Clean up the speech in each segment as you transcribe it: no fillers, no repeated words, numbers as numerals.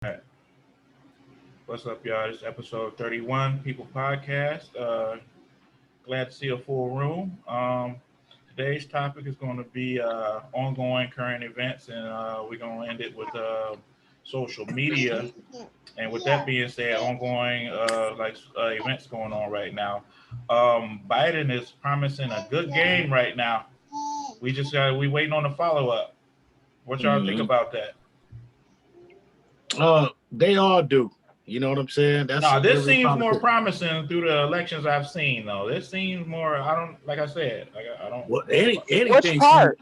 All right. What's up, y'all? This is episode 31, People Podcast. Glad to see a full room. Today's topic is going to be ongoing current events, and we're going to end it with social media. And with that being said, ongoing events going on right now. Biden is promising a good game right now. We waiting on the follow up. What y'all think about that? They all do. You know what I'm saying? No, this seems more promising through the elections I've seen, though. This seems more. I don't, like I said, I don't. Well, Which part?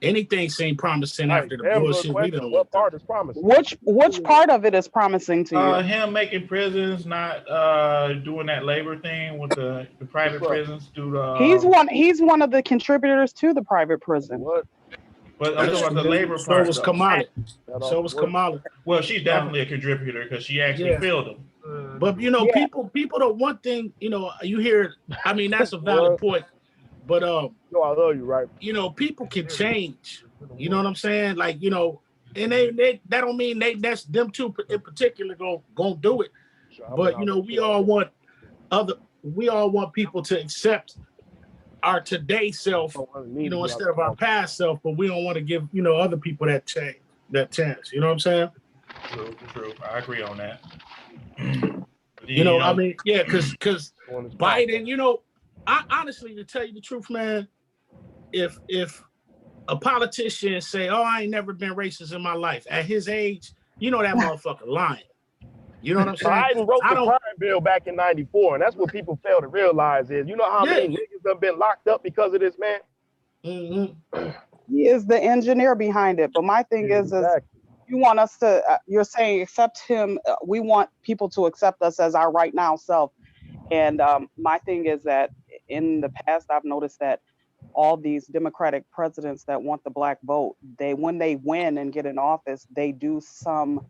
Anything seemed promising after the bullshit we done. What part is promising? Which part of it is promising to you? Him making prisons, not doing that labor thing with the private prisons. He's one of the contributors to the private prison. What? But I'm talking about the labor part. So was Kamala. Well, she's definitely a contributor because she actually filled them. But people don't. One thing, you hear. I mean, that's a valid point. But I love you, right? People can change. You know what I'm saying? Like, and they that don't mean that's them two in particular gonna do it. But we all want people to accept our today self, instead of our past self, but we don't want to give, other people that chance. You know what I'm saying? True. I agree on that. Because Biden, I honestly, to tell you the truth, man, if a politician say, "Oh, I ain't never been racist in my life," at his age, that motherfucker lying. You know what I'm saying? Biden wrote the crime bill back in '94, and that's what people fail to realize is, how many niggas have been locked up because of this, man? Mm-hmm. He is the engineer behind it. But my thing is you want us to, you're saying accept him. We want people to accept us as our right now self. And my thing is that in the past, I've noticed that all these Democratic presidents that want the black vote, when they win and get in office, they do some.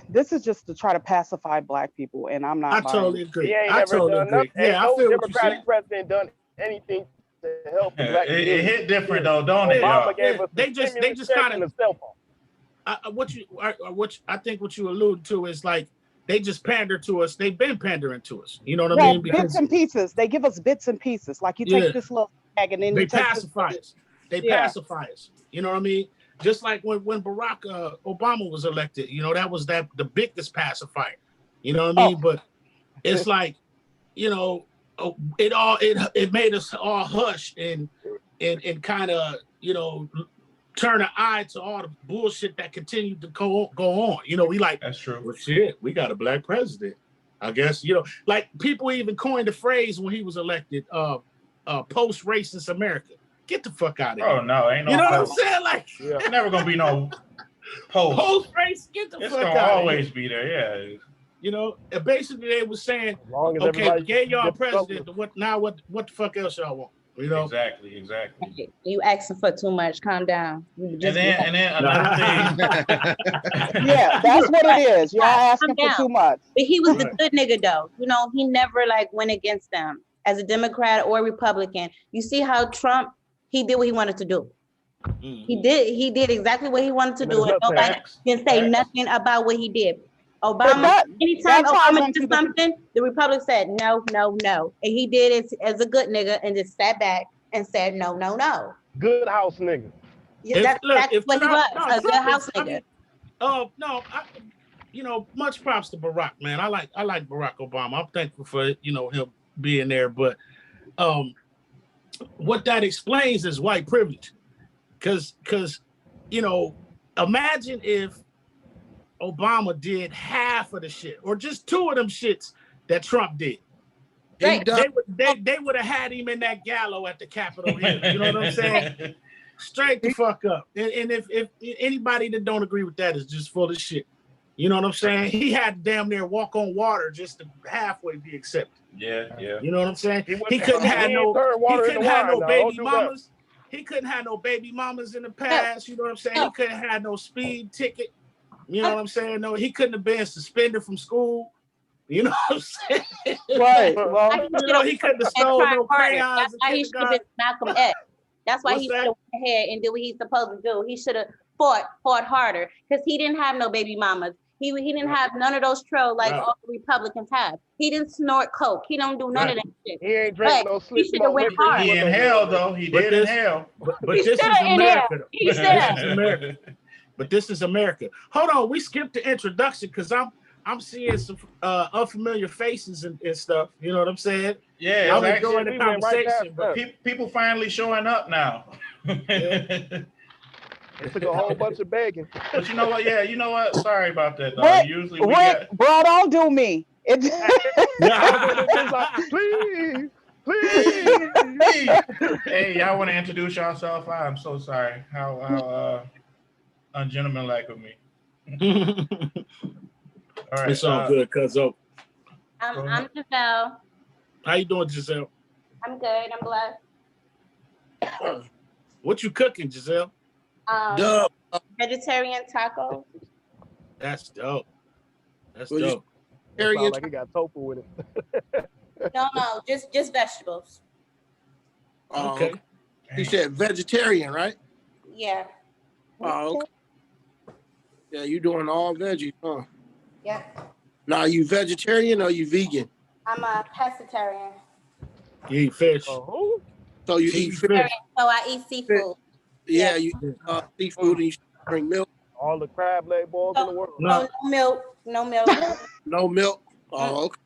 This is just to try to pacify black people, and I'm not. I totally agree. I totally agree. Yeah, I feel Democratic president done anything to help black people. It hit different though, don't it? They just kind of cell phone. What I think what you alluded to is like they just pander to us. They've been pandering to us. You know what I mean? Bits and pieces. They give us bits and pieces. Like you take this little bag and then they pacify us. They pacify us. You know what I mean? Just like when Barack Obama was elected, that was the biggest pacifier. You know what I mean? But it's like, it made us all hush and kind of, turn an eye to all the bullshit that continued to go on. We like, that's true. Well, shit, we got a black president. I guess, like people even coined the phrase when he was elected, post-racist America. Get the fuck out of here. Oh, no, ain't no. You know what I'm saying? Like, it's never gonna be no post-race. Get the fuck out of here. It's gonna always be there, yeah. Basically they were saying, okay, gave y'all president. What the fuck else y'all want? Exactly. You asking for too much. Calm down. And then another thing. Yeah, that's what it is. Y'all asking for too much. But he was the good nigga though. He never went against them as a Democrat or Republican. You see how Trump, he did what he wanted to do. Mm-hmm. He did exactly what he wanted to do, and nobody can say nothing about what he did. Obama, anytime Obama did something, the Republic said no, and he did it as a good nigga and just sat back and said no. Good house nigga. Yeah, that's what he was, a good house nigga. Much props to Barack, man. I like Barack Obama. I'm thankful for him being there, but what that explains is white privilege, because imagine if Obama did half of the shit or just two of them shits that Trump did. Right. They would have had him in that gallows at the Capitol Hill. You know what I'm saying? Straight the fuck up. And if anybody that don't agree with that is just full of shit. You know what I'm saying? He had to damn near walk on water just to halfway be accepted. Yeah. You know what I'm saying? He couldn't have no baby mamas. He couldn't have no baby mamas in the past. You know what I'm saying? He couldn't have no speed ticket. You know what I'm saying? No, he couldn't have been suspended from school. You know what I'm saying? Right. Well, he couldn't have stolen no crayons. That's why he should have been Malcolm X. That's why he should have went ahead and did what he's supposed to do. He should have fought harder because he didn't have no baby mamas. He didn't have none of those trail like all the Republicans have. He didn't snort coke. He don't do none of that shit. He ain't drinking no He sleep should have went hard. He inhaled though. He did inhale. But this is America. He This said is America. But this is America. Hold on, we skipped the introduction because I'm seeing some unfamiliar faces and stuff. You know what I'm saying? Yeah, I'm enjoying the conversation. But people finally showing up now. It took a whole bunch of begging. But you know what? Yeah, you know what? Sorry about that. Though. Usually we get... bro, don't do me. Please, please. Hey, y'all want to introduce yourself? I'm so sorry. How ungentlemanlike of me. All right, it's all good, cuzzo. I'm Giselle. How you doing, Giselle? I'm good. I'm blessed. What you cooking, Giselle? Vegetarian tacos. That's dope. That's Well, dope. Sound like he got tofu with it. No, just vegetables. Okay. You said vegetarian, right? Yeah. Oh, okay. Yeah, you doing all veggie, huh? Yeah. Now, you vegetarian or you vegan? I'm a pescatarian. You eat fish. Who? So you eat fish? So I eat seafood. Yeah, you seafood and you drink milk? All the crab leg balls in the world. No milk. No milk. No milk? Oh, okay.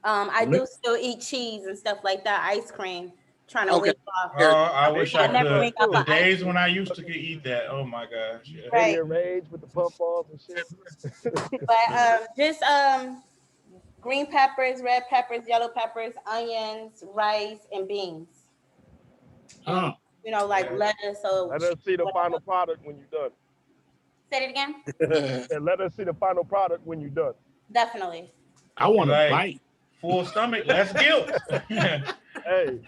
I do still eat cheese and stuff like that. Ice cream. Trying to wake off. Oh, I wish I never could. wake up The on days when I used to eat that. Oh my gosh. Yeah. Right. Rage with the puff balls and shit. But just green peppers, red peppers, yellow peppers, onions, rice, and beans. You know, like lettuce or Let us see the final product when you're done. Say it again. And let us see the final product when you're done. Definitely. I want to bite. Full stomach, less guilt. Hey.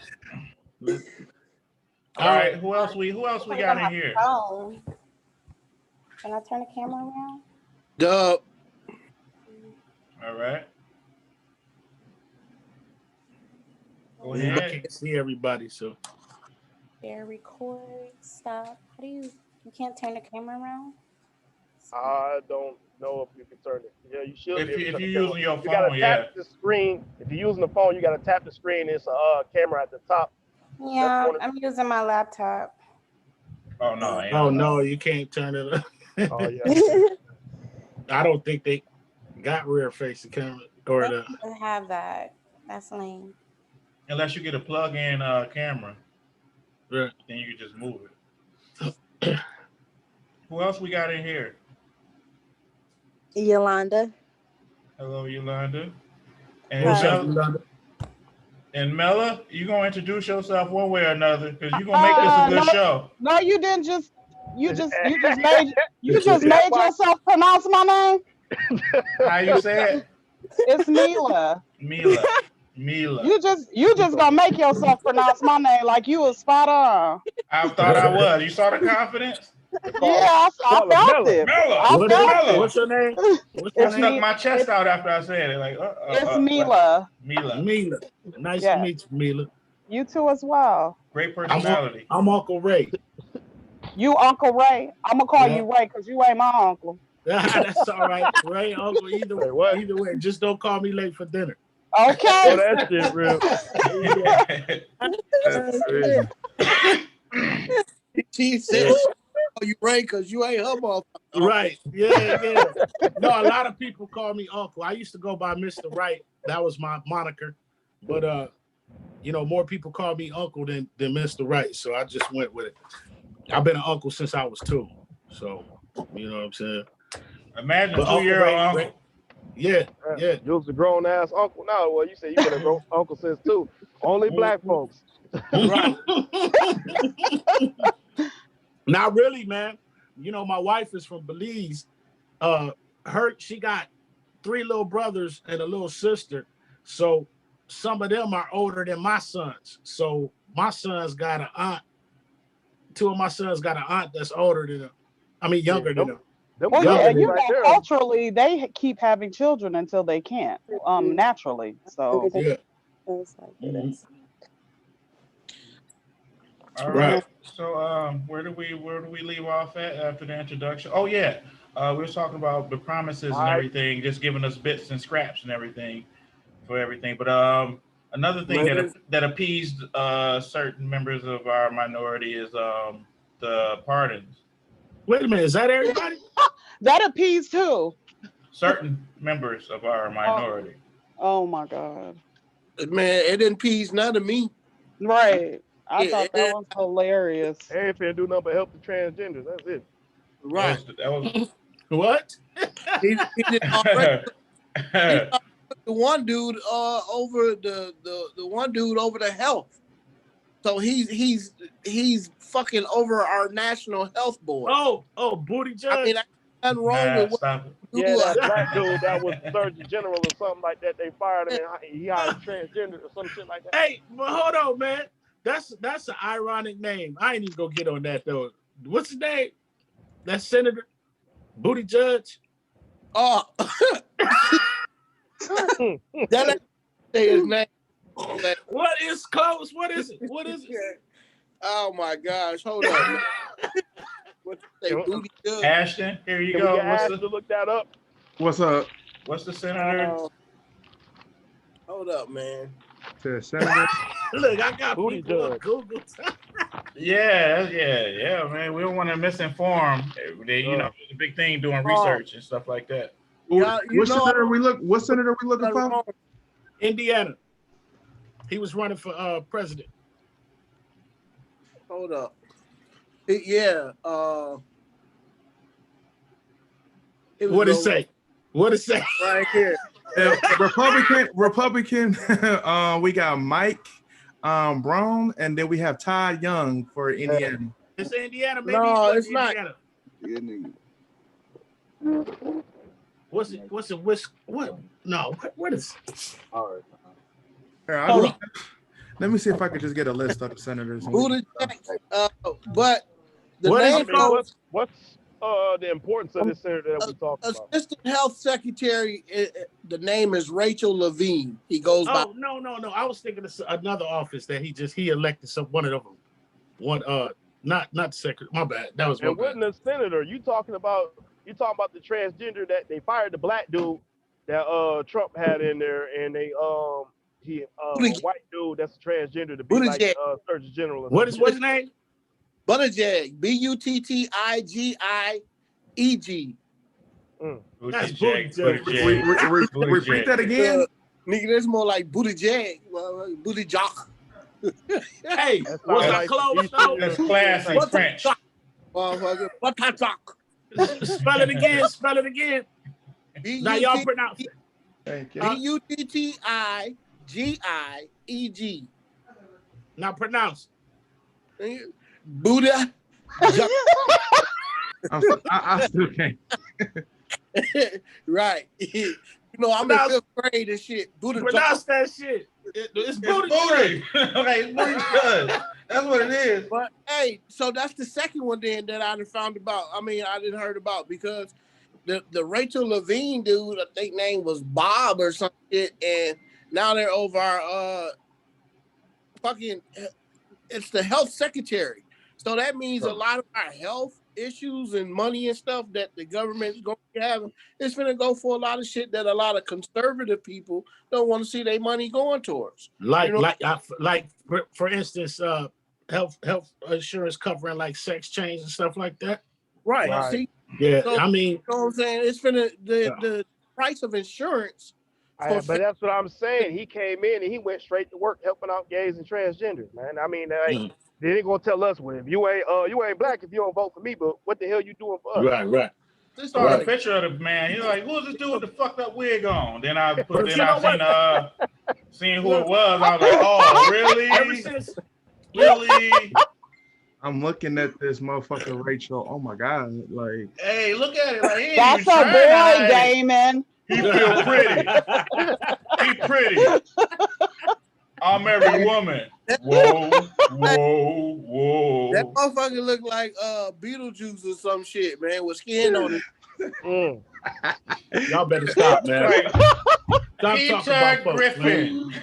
All right, who else we got in here? Phone. Can I turn the camera around? Dub. All right. Go I ahead. can't see everybody, so. Share, record, stop. How do you can't turn the camera around? I don't know if you can turn it. Yeah, you should. If you're using your phone, you gotta tap the screen. If you're using the phone, you gotta tap the screen. It's a camera at the top. Yeah, I'm using my laptop. Oh no! Oh no, you can't turn it. Oh yeah. I don't think they got rear facing camera or They the. don't have that. That's lame. Unless you get a plug-in camera, Right. then you can just move it. Who else we got in here? Yolanda. Hello, Yolanda. And What's Mel- up, Yolanda? And Mella, you gonna introduce yourself one way or another because you're gonna make this a good show. No, you didn't just. You just made yourself pronounce my name. How you say it? It's Mila. Mila. You just gonna make yourself pronounce my name like you was spot on. I thought I was. You saw the confidence? Yeah, I felt it. Mella. What's your name? I stuck my chest out after I said it. Like, it's Mila. Mila. Nice to meet you, Mila. You too as well. Great personality. I'm Uncle Ray. You Uncle Ray? I'm gonna call you Ray because you ain't my uncle. That's all right. Ray, Uncle, either way. Just don't call me late for dinner. Okay. Oh, that shit real. She said, "Oh, you right? Because you ain't her motherfucker." Right. Yeah. No, a lot of people call me Uncle. I used to go by Mr. Right. That was my moniker. But more people call me Uncle than Mr. Right. So I just went with it. I've been an uncle since I was 2. So you know what I'm saying? Imagine 2-year-old uncle. Ray, yeah. You was a grown ass uncle now. Well, you say you been a grown uncle since 2. Only black folks. Right. Not really, man. You know, my wife is from Belize. She got 3 little brothers and a little sister. So some of them are older than my sons. So my sons got an aunt. 2 of my sons got an aunt that's older than them. I mean, younger than them. Well, yeah, culturally, they keep having children until they can't, naturally. So. Yeah. All All right. So where do we leave off at after the introduction? Oh yeah. We were talking about the promises and everything, just giving us bits and scraps and everything for everything. But another thing that appeased certain members of our minority is the pardons. Wait a minute, is that everybody? That appeased who? Certain members of our minority. Oh my God. Man, it didn't appease none of me. Right. I thought that was hilarious. They ain't finna do nothing but help the transgenders. That's it. Right. That was What? He did already the one dude over the one dude over the health. So he's fucking over our national health board. Oh, Booty Judge. I mean, nothing wrong with what stop it. Yeah, that black dude that was Surgeon General or something like that. They fired him and he hired transgender or some shit like that. Hey, but hold on, man. That's an ironic name. I ain't even gonna get on that though. What's his name? That Senator Booty Judge. Oh, that ain't say his name. What is close? What is it? What is it? Oh my gosh! Hold on. What you say, Booty Judge? Ashton, here you Can go. we get Ashton to look that up? What's up? What's the senator? Hold up, man. To Senator? Look, I got Booty people on Judge. Google. Yeah, man. We don't want to misinform. You know, it's a big thing doing research and stuff like that. Yeah, What senator we looking for? Indiana. He was running for president. Hold up. Yeah. What it say? What it say? Right here. Republican. We got Mike Brown, and then we have Todd Young for Indiana. It's Indiana, maybe. No, it's not. Indiana. What's it? What? No. What is? All right. Here, Hold on. Let me see if I could just get a list of the senators. Buttigieg, but the What is name it called? What's the importance of this senator that we talking about? Assistant Health Secretary, the name is Rachel Levine. He goes by. Oh no. I was thinking of another office that he elected one of them. One not secretary. My bad. That was my And bad. wasn't a senator? You talking about the transgender that they fired the black dude that Trump had in there, and they a white dude that's a transgender to be like Surgeon General. What's his name? Buttigieg, Buttigieg. That's Buttigieg. Repeat that again. Nigga, that's more like Buttigieg. Buttigieg. Hey, was I close though? That's classy French. Spell it again. Now y'all pronounce it. Thank you. Buttigieg. Now pronounce Buddha. I still can't. Right. You know, I'm in 5th grade and shit. Buddha. Pronounce that shit. It's booty. Okay, it's booty judge. That's what it is. But hey, so that's the second one then that I found about. I mean, I didn't heard about because the Rachel Levine dude, I think name was Bob or some shit, and now they're over our fucking. It's the health secretary. So that means a lot of our health issues and money and stuff that the government's going to have, it's going to go for a lot of shit that a lot of conservative people don't want to see their money going towards. Like for instance, health insurance covering like sex change and stuff like that. Right. See? Yeah. So, I mean, you know what I'm saying? It's the price of insurance. But that's what I'm saying. He came in and he went straight to work helping out gays and transgenders, man. I mean, they ain't gonna tell us, well, if you ain't black if you don't vote for me, but what the hell you doing for us? Right. This saw a picture of the man. You're like, who's this dude with the fucked up wig on? Then I seen who it was. I was like, oh, really? Really? I'm looking at this motherfucker Rachel. Oh my god! Like, hey, look at it. Like, that's a boy, Damon. He feel pretty. He pretty. I'm every woman. Whoa. That motherfucker look like Beetlejuice or some shit, man, with skin on it. Y'all better stop, man. Right. Stop Peter talking about folks, Griffin.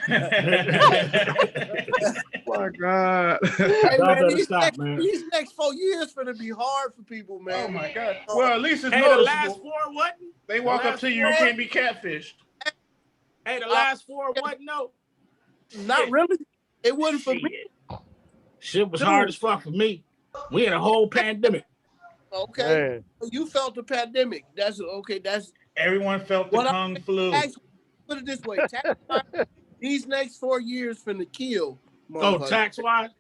My God. Hey, Y'all man, better stop, man. these next 4 years finna be hard for people, man. Oh my God. Well, at least it's Hey, the last noticeable. 4 wasn't. They walk up to you, you can't be catfished. Hey, the last 4 wasn't. No. Not really. It wasn't for me. Shit was Dude. hard as fuck for me. We had a whole pandemic. Okay, Man. you felt the pandemic. That's okay. That's Everyone felt the What I- kung flu. put it this way. These next 4 years finna kill. Oh, tax wise.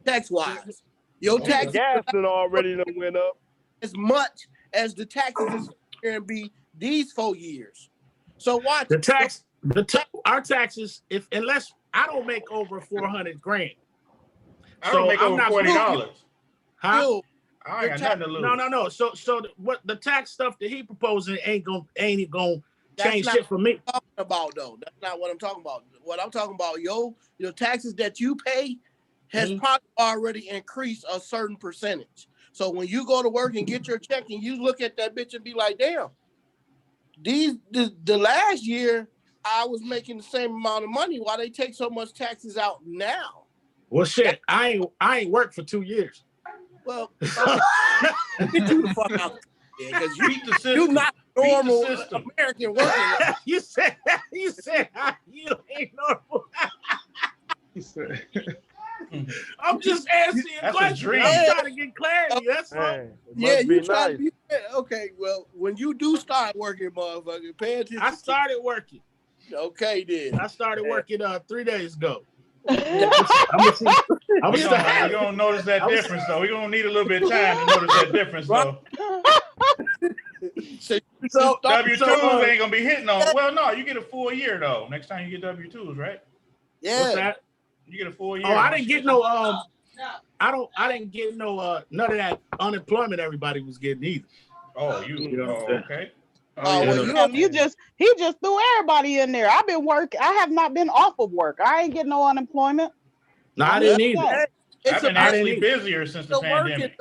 Tax wise, your The taxes gas done already done went up. as much as the taxes is going to be these 4 years. So watch Our taxes, unless I don't make over 400 grand. I don't make over $40. Huh? Still, I ain't got nothing to lose. No. So what the tax stuff that he proposing ain't gonna That's change not shit for me. what I'm talking about though. That's not what I'm talking about. What I'm talking about, your taxes that you pay has probably already increased a certain percentage. So when you go to work and get your check and you look at that bitch and be like, damn, the last year I was making the same amount of money. Why they take so much taxes out now? Well, shit, I ain't worked for 2 years. Well, get you the fuck out because Beat the system. you're not Beat the normal system. American working. you said you ain't normal. He said, I'm just answering a That's a question. dream. I'm trying to get clarity. That's all. Man, it Yeah, must be you try nice. to be okay. Well, when you do start working, motherfucker, pay attention. I started working. Okay, then. I started working 3 days ago. You're gonna notice that difference though. We're gonna need a little bit of time to notice that difference though. So W-2s ain't gonna be hitting on. Well, no, you get a full year though. Next time you get W-2s, right? Yeah. What's that? You get a full year. Oh, I didn't get no I didn't get no none of that unemployment everybody was getting either. Oh, okay. Oh, well, He just threw everybody in there. I've been I have not been off of work. I ain't getting no unemployment. No, I didn't either. I've been actually busier since the pandemic.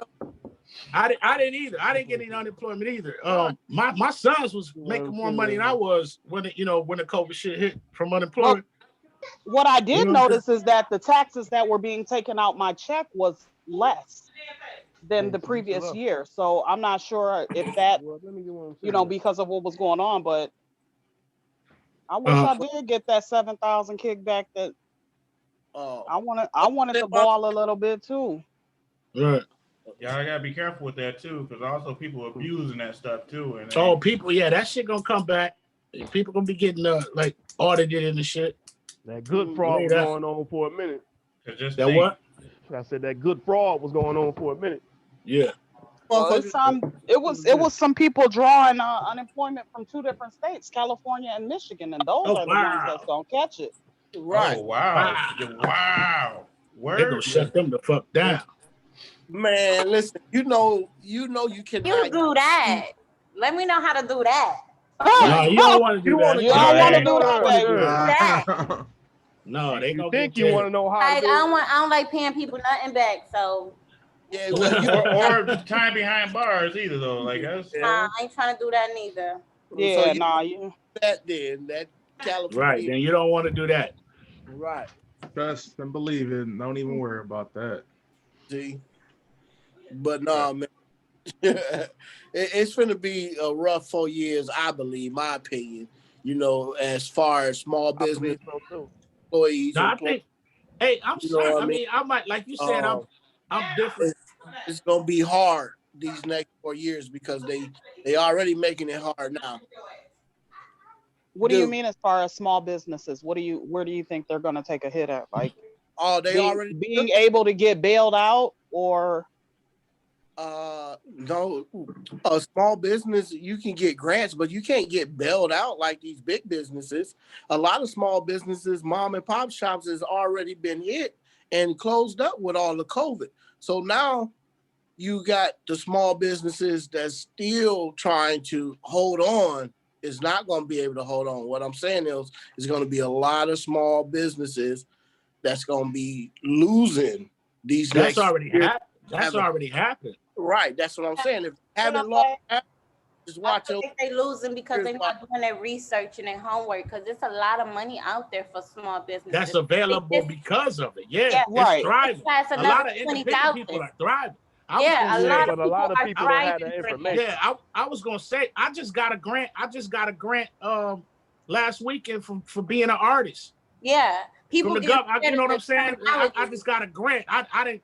I didn't either. I didn't get any unemployment either. My sons was making more money than I was when the COVID shit hit from unemployment. What I did notice is that the taxes that were being taken out my check was less than the previous year. So I'm not sure if that, because of what was going on, but I wish I did get that 7,000 kickback. That I wanted to ball a little bit too. Right. Yeah, I gotta be careful with that too, because also people abusing that stuff too. And that shit gonna come back. People gonna be getting like audited and the shit. That good fraud was going on for a minute. What? I said that good fraud was going on for a minute. Yeah. Well, it was some people drawing unemployment from 2 different states, California and Michigan, and those are the ones that's gonna catch it. Right. Oh, wow. Wow. They're gonna shut them the fuck down. Man, listen, you can. You do that. Let me know how to do that. No, you don't want to do that. You don't want to do that, baby. No, they gonna think you want to know how Like, to do I don't like paying people nothing back, so Yeah, or time behind bars either though. Like that's I ain't trying to do that neither. Yeah, that California. Right, then you don't want to do that. Right. Trust and believe it. Don't even worry about that. See, but no, man, it's gonna be a rough 4 years, I believe. My opinion, as far as small business employees. No, I think. Hey, I'm sorry. what I mean, I might, like you said, I'm different. It's gonna be hard these next 4 years because they already making it hard now. What do you mean as far as small businesses? Where do you think they're gonna take a hit at? Like, already being able to get bailed out, or no, a small business you can get grants, but you can't get bailed out like these big businesses. A lot of small businesses, mom and pop shops, has already been hit and closed up with all the COVID. So now you got the small businesses that's still trying to hold on is not going to be able to hold on. What I'm saying is going to be a lot of small businesses that's going to be losing these. That's already happened. That's already happened. Right. That's what I'm saying. If you haven't lost, Just watch I your. think they losing because they're not doing their research and their homework because there's a lot of money out there for small businesses. That's available because of it. Yeah, Yeah. Right. it's thriving. That's A another lot of independent 20,000. people are thriving. I was Yeah, gonna a say- lot but a lot of are people don't have thriving the from it. information. Yeah, I was gonna say I just got a grant. Last weekend for being an artist. Yeah, people From the get government, you know what I'm saying? I technology. just got a grant. I applied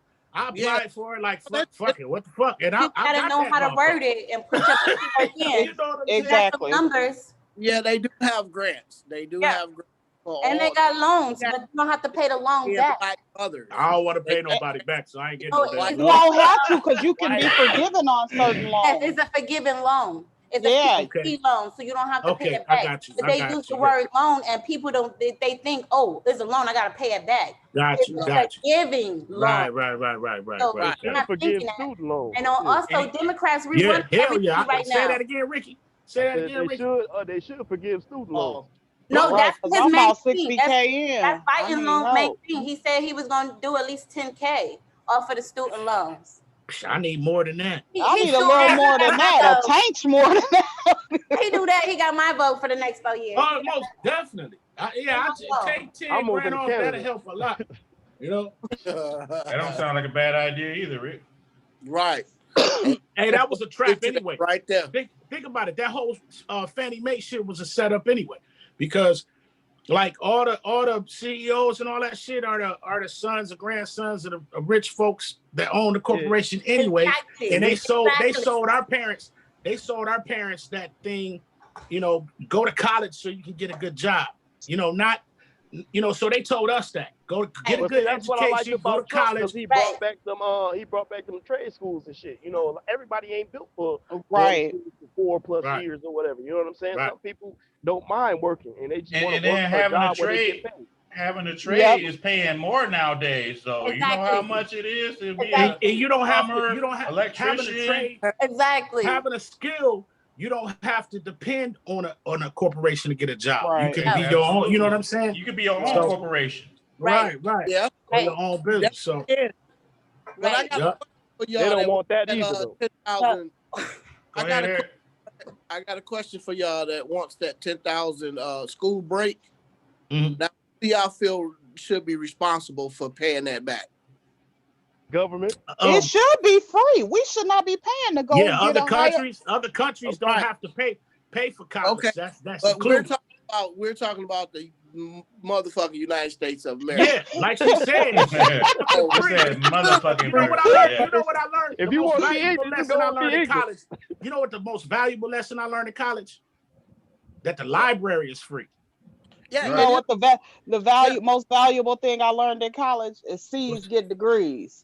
Yeah. for it like fuck it, what the fuck? And You I gotta got know that how to motherfucker. word it and put your work in. You know what I'm saying? You got some Exactly. numbers, Yeah, they do have grants. They do Yeah. have grants for and they all got loans, Yeah. but you don't have to pay the loan the back. Black others. I don't want to pay nobody back, so I ain't getting Oh, no damn it's- You loan. won't have to because you can be forgiven on certain Yes, loans. it's a forgiving loan. It's Yeah. a PPP loan, so you don't have to pay Okay, it I back. got you. But I they got use you. the word loan, and people don't. They think, oh, it's a loan. I gotta pay it back. Got It's you. a Got you. forgiving loan. Right. So right. you're Should not forgive thinking that. student loans. And also, Any- Democrats Yeah, rerun hell everything yeah. right Say now. that again, Ricky. Say that again, Ricky. They should forgive student loans. Oh, No, Right, that's 'cause his I'm main about thing. 60K in. That's I Biden need loan main help. thing. He said he was going to do at least 10K off of the student loans. I need more than that. I He need a do little that. more than that. A tank's more than that. He do that. He got my vote for the next 4 years. Oh, most definitely. I just take 10 I'm moving grand to off. Canada. That'll help a lot. You know. That don't sound like a bad idea either, Rick. right. Hey, that was a trap anyway. Right there. Think about it. That whole Fannie Mae shit was a setup anyway, because like all the CEOs and all that shit are the sons or grandsons of the rich folks that own the corporation anyway. Exactly. And they sold Exactly. our parents. They sold our parents that thing. You know, go to college so you can get a good job. You know, not. You know, so they told us that go get a But see, good that's what I like education, go to about Trump, 'cause college. he brought back them trade schools and shit. You know, everybody ain't built for Right. 4+ Right. years or whatever. You know what I'm saying? Right. Some people don't mind working and they just want And to work then for a having a job where they trade, get paid. having a trade Yep. is paying more nowadays. So you know how Exactly. much it is to be Exactly. And you don't have plumber, having a electrician. trade, Exactly. having a skill. You don't have to depend on a corporation to get a job. Right. You can be your own. You know what I'm saying? You could be your own So- corporation. Right. Right. Yeah. Or your own business. So Yeah. But I Right. got yeah. a question for y'all They don't that want that that, either though. 10,000. Go I ahead, got a Eric. I got a question for y'all that wants that 10,000 school break. Mhm. Now, who y'all feel should be responsible for paying that back? Government. It should be free. We should not be paying to go Yeah, get other a higher. countries don't Right. have to pay for college. Okay. That's But included. we're talking about the motherfucking United States of America. Yeah, like she said. He said motherfucking You know what I America, learned? yeah. You know what I learned? If The you most wanna be valuable ignorant, lesson go I and be learned in ignorant. college. You know what the most valuable lesson I learned in college? That the library is free. Yeah, You it know is. what most valuable thing I learned in college is C's get degrees.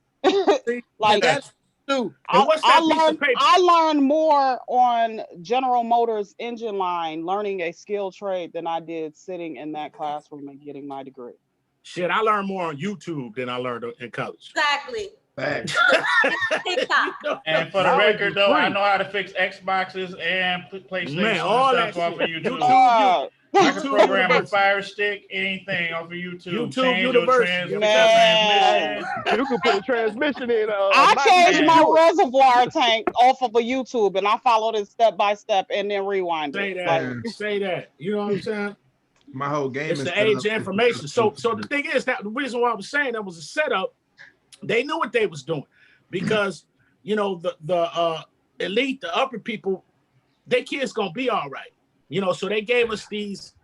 Like that's true. And what's that piece of paper? I learned more on General Motors engine line, learning a skilled trade than I did sitting in that classroom and getting my degree. Shit, I learned more on YouTube than I learned in college. Exactly. Facts. TikTok. You know? And for the Now it's record, though, I free. know how to fix Xboxes and PlayStation Man, all and that stuff off of shit. YouTube. YouTube. I can YouTube program a University. Fire Stick, anything off of YouTube. YouTube Change your University. Man. transmission. You can put a transmission in. I Mac changed and my do it. reservoir tank off of a YouTube and I followed it step by step and then rewind Say it. that. Like, Say that. You know what I'm saying? My whole game It's is the set age up- of information. So the thing is that the reason why I was saying that was a setup. They knew what they was doing because you know the elite, the upper people, their kids gonna be all right. You know, so they gave us these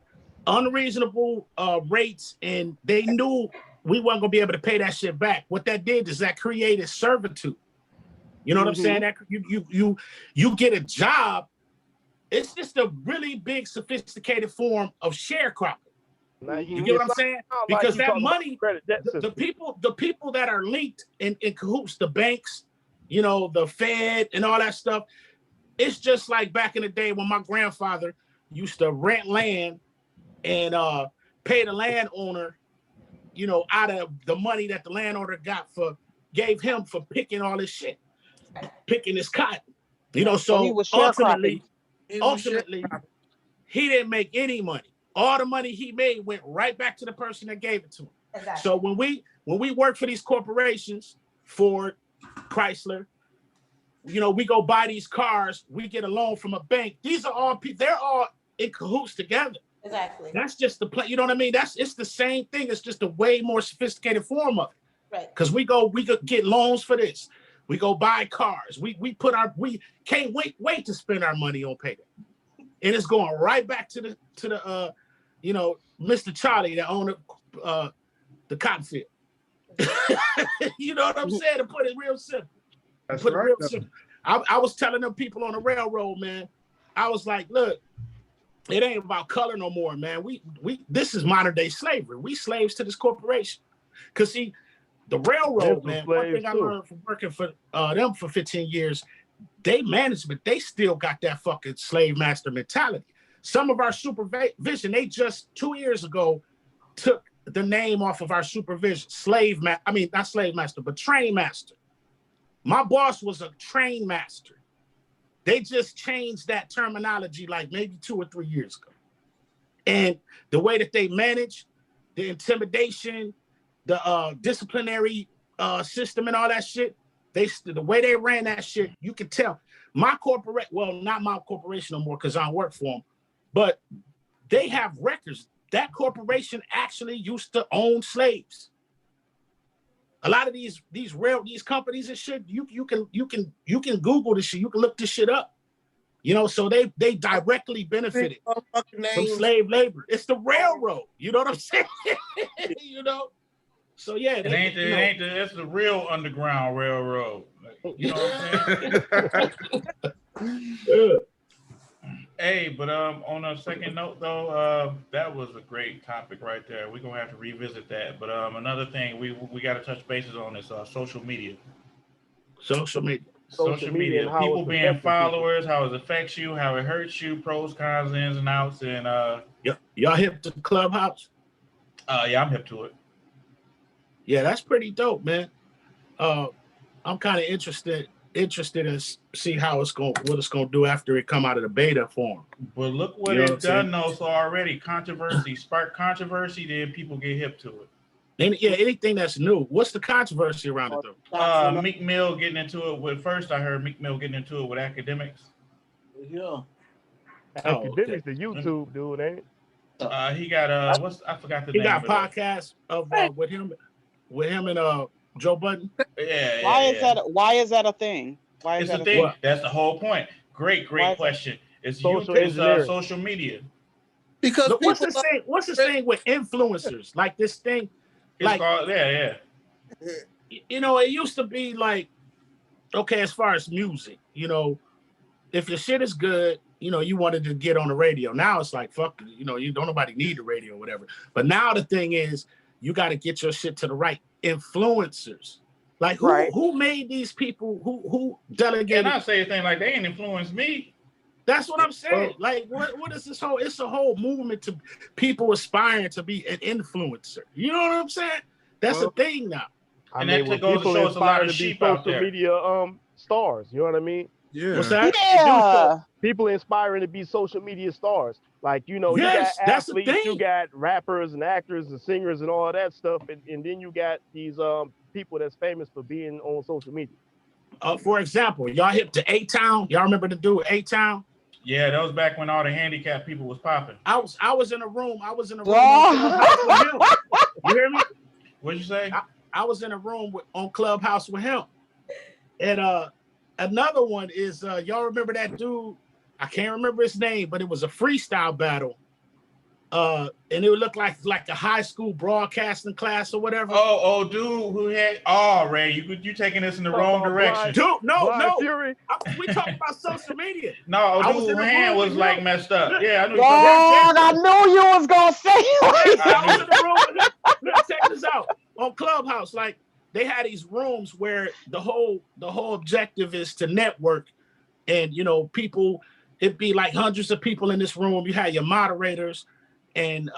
unreasonable rates, and they knew we weren't gonna be able to pay that shit back. What that did is that created servitude. You know what I'm saying? That you get a job. It's just a really big, sophisticated form of sharecropping. Now You get what I'm saying? sound like Because you that talking about money, credit debt the system. people that are linked in cahoots, the banks, you know, the Fed and all that stuff. It's just like back in the day when my grandfather used to rent land and pay the landowner, you know, out of the money that the landowner gave him for picking all this shit, picking this cotton. You know, So he so was ultimately, It was shit. he didn't make any money. All the money he made went right back to the person that gave it to him. Exactly. So when we work for these corporations, Ford, Chrysler, you know, we go buy these cars, we get a loan from a bank. These are all people, they're all in cahoots together. Exactly. That's just the play, you know what I mean? It's the same thing. It's just a way more sophisticated form of it. Right. Because we could get loans for this. We go buy cars. We can't wait to spend our money on payday. And it's going right back to the you know, Mr. Charlie that owned the cotton field. You know what I'm saying? To put it real simple. That's right. I was telling them people on the railroad, man, I was like, look, it ain't about color no more, man. This is modern day slavery. We slaves to this corporation. Cause see, the railroad, man, one thing I learned from working for them for 15 years, they management, they still got that fucking slave master mentality. Some of our supervision, they just 2 years ago took the name off of our supervision, not slave master, but train master. My boss was a train master. They just changed that terminology like maybe 2 or 3 years ago. And the way that they manage the intimidation, the disciplinary system and all that shit, the way they ran that shit, you can tell. Not my corporation no more because I don't work for them, but they have records. That corporation actually used to own slaves. A lot of these companies and shit, you can Google this shit. You can look this shit up. You know, so they directly benefited from slave labor. It's the railroad. You know what I'm saying? You know. So yeah, it's the real underground railroad. You know what I'm saying? Yeah. Hey, but on a second note though, that was a great topic right there. We're gonna have to revisit that. But another thing we got to touch bases on is social media. Social media. People being followers, how it affects you, how it hurts you, pros, cons, ins and outs, and y'all hip to the Clubhouse? Yeah, I'm hip to it. Yeah, that's pretty dope, man. I'm kind of interested in see what it's gonna do after it come out of the beta form. But look what it's done though. So already spark controversy, then people get hip to it. Anything that's new. What's the controversy around it though? Meek Mill getting into it with I heard Meek Mill getting into it with academics. Yeah. Academics to YouTube, dude, ain't it? He got I forgot the name. He got podcasts of with him and Joe Budden. Yeah. Why is that a thing? Why is it's that a thing? What? That's the whole point. Great question. It's social media. Because what's the thing with influencers? Like this thing. You know, it used to be like, okay, as far as music, you know, if your shit is good, you know, you wanted to get on the radio. Now it's like, fuck, you know, you don't nobody need the radio or whatever. But now the thing is, you got to get your shit to the right influencers. Like who made these people? Who delegated? And I say a thing like they ain't influenced me. That's what I'm saying. Like, what is this whole? It's a whole movement to people aspiring to be an influencer. You know what I'm saying? That's a thing now. I mean, when people aspire to be social media stars, you know what I mean? Yeah. What's that? Yeah. People inspiring to be social media stars. Like, you know, yes, you got athletes, you got rappers and actors and singers and all that stuff. And then you got these people that's famous for being on social media. For example, y'all hip to A-Town? Y'all remember the dude A-Town? Yeah, that was back when all the handicapped people was popping. I was in a room. With him. You hear me? What'd you say? I was in a room on Clubhouse with him. And another one is y'all remember that dude? I can't remember his name, but it was a freestyle battle. And it would look like a high school broadcasting class or whatever. Dude who had Ray, you taking this in the wrong direction. Dude, no. Fury. We talking about social media. No, dude's hand was like messed up. Yeah, I knew. I knew you was gonna say it. I was in the room with him. Look, check this out. On Clubhouse, like they had these rooms where the whole objective is to network, and you know, people. It'd be like hundreds of people in this room. You had your moderators. And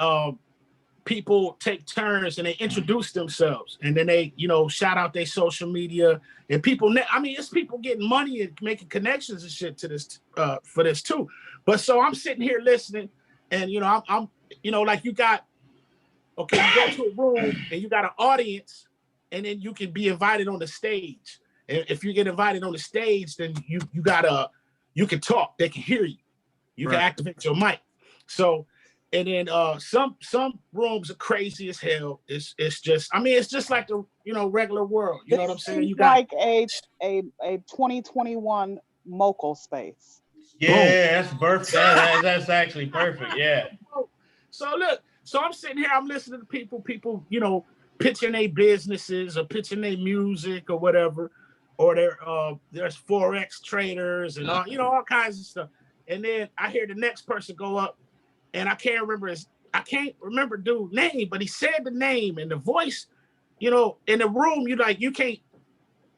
people take turns and they introduce themselves, and then they, you know, shout out their social media. And people, it's people getting money and making connections and shit to this for this too. But so I'm sitting here listening, and you know, I'm you know, like you go to a room and you got an audience, and then you can be invited on the stage. And if you get invited on the stage, then you can talk. They can hear you. You can activate your mic. So, and then some rooms are crazy as hell. It's just like the regular world. You know what I'm saying? You got like a 2021 Moco space. Yeah, that's perfect. That's actually perfect. Yeah. So look, I'm sitting here, I'm listening to people, pitching their businesses or pitching their music or whatever, or there's Forex traders and all kinds of stuff. And then I hear the next person go up, and I can't remember dude's name, but he said the name and the voice, in the room, you can't,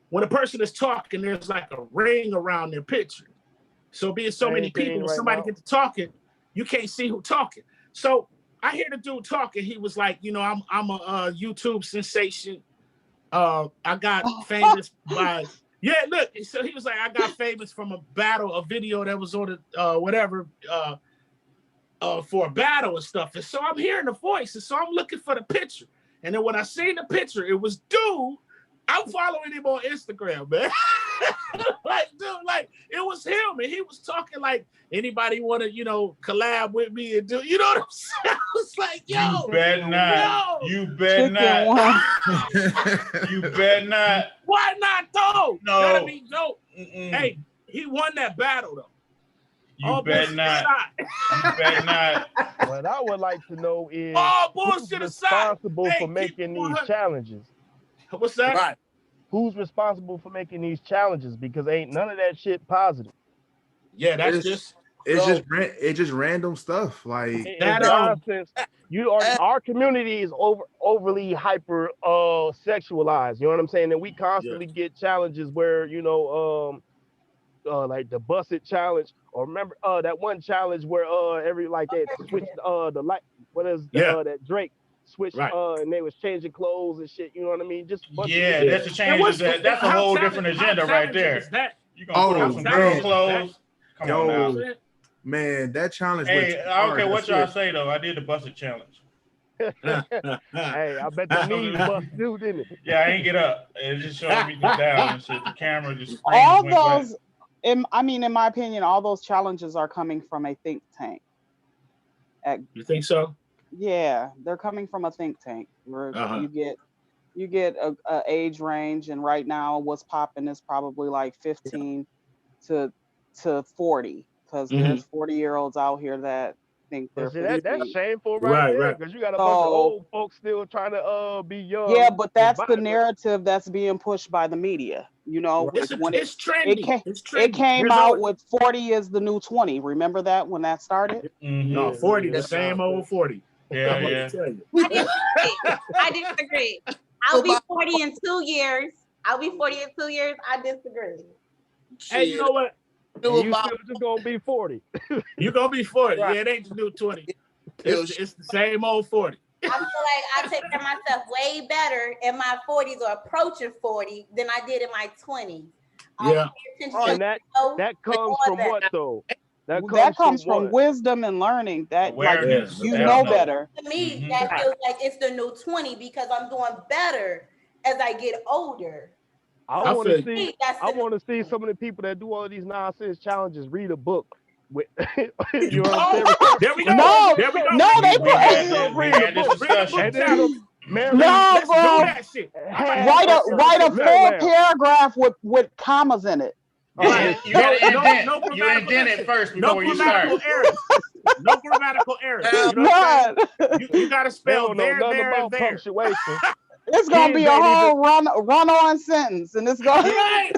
when a person is talking, there's like a ring around their picture. So being so many people, when somebody gets to talking, you can't see who talking. So I hear the dude talking. He was like, I'm a YouTube sensation. I got famous by look. So he was like, I got famous from a video that was on the for a battle and stuff. And so I'm hearing the voice, and so I'm looking for the picture. And then when I seen the picture, it was dude. I'm following him on Instagram, man. It was him, and he was talking like, anybody want to, collab with me and do, you know what I'm saying? I was like, yo, you bet not. You bet not. You bet not. Why not though? No. That'd be dope. Hey, he won that battle though. You bet not. You bet not. What I would like to know is who's responsible for making these challenges? What's that? Right. Who's responsible for making these challenges? Because ain't none of that shit positive. Yeah, that's it's just random stuff like that. Nonsense. Our community is overly hyper sexualized. You know what I'm saying? And we constantly get challenges where like the Busset challenge, or remember that one challenge where they switched the light. What is that Drake switched and they was changing clothes and shit. You know what I mean? Just that's a change. That's a whole different agenda right there. You gonna put on some girl clothes? Come on now. Man, that challenge. Hey, I don't care what y'all say though. I did the Busted challenge. Hey, I bet the knees bust too, didn't it? Yeah, I ain't get up. It just showed me the down and shit. The camera just. All those, in my opinion, all those challenges are coming from a think tank. You think so? Yeah, they're coming from a think tank where you get a age range, and right now what's popping is probably like 15 to 40, because there's 40-year-olds out here that think they're 50. That's shameful right there, because you got a bunch of old folks still trying to be young. Yeah, but that's the narrative that's being pushed by the media. It's trendy. It came out with 40 is the new 20. Remember that when that started? No, 40, the same old 40. Yeah. I disagree. I'll be 40 in 2 years. I disagree. Hey, you know what? You still just gonna be 40. You're gonna be 40. Right. Yeah, it ain't the new 20. It's the same old 40. I feel like I take care of myself way better in my 40s or approaching 40 than I did in my 20s. Yeah. And that comes from what though? That comes from wisdom and learning. That know better. To me, that feels like it's the new 20 because I'm doing better as I get older. I want to see some of the people that do all of these nonsense challenges read a book. With, you know what I'm saying? There we go. No, they read a book. No, bro. Write a full paragraph with commas in it. You indent it first before you start. No grammatical errors. You got to spell there. Punctuation. It's gonna be a whole run-on sentence, and it's gonna right.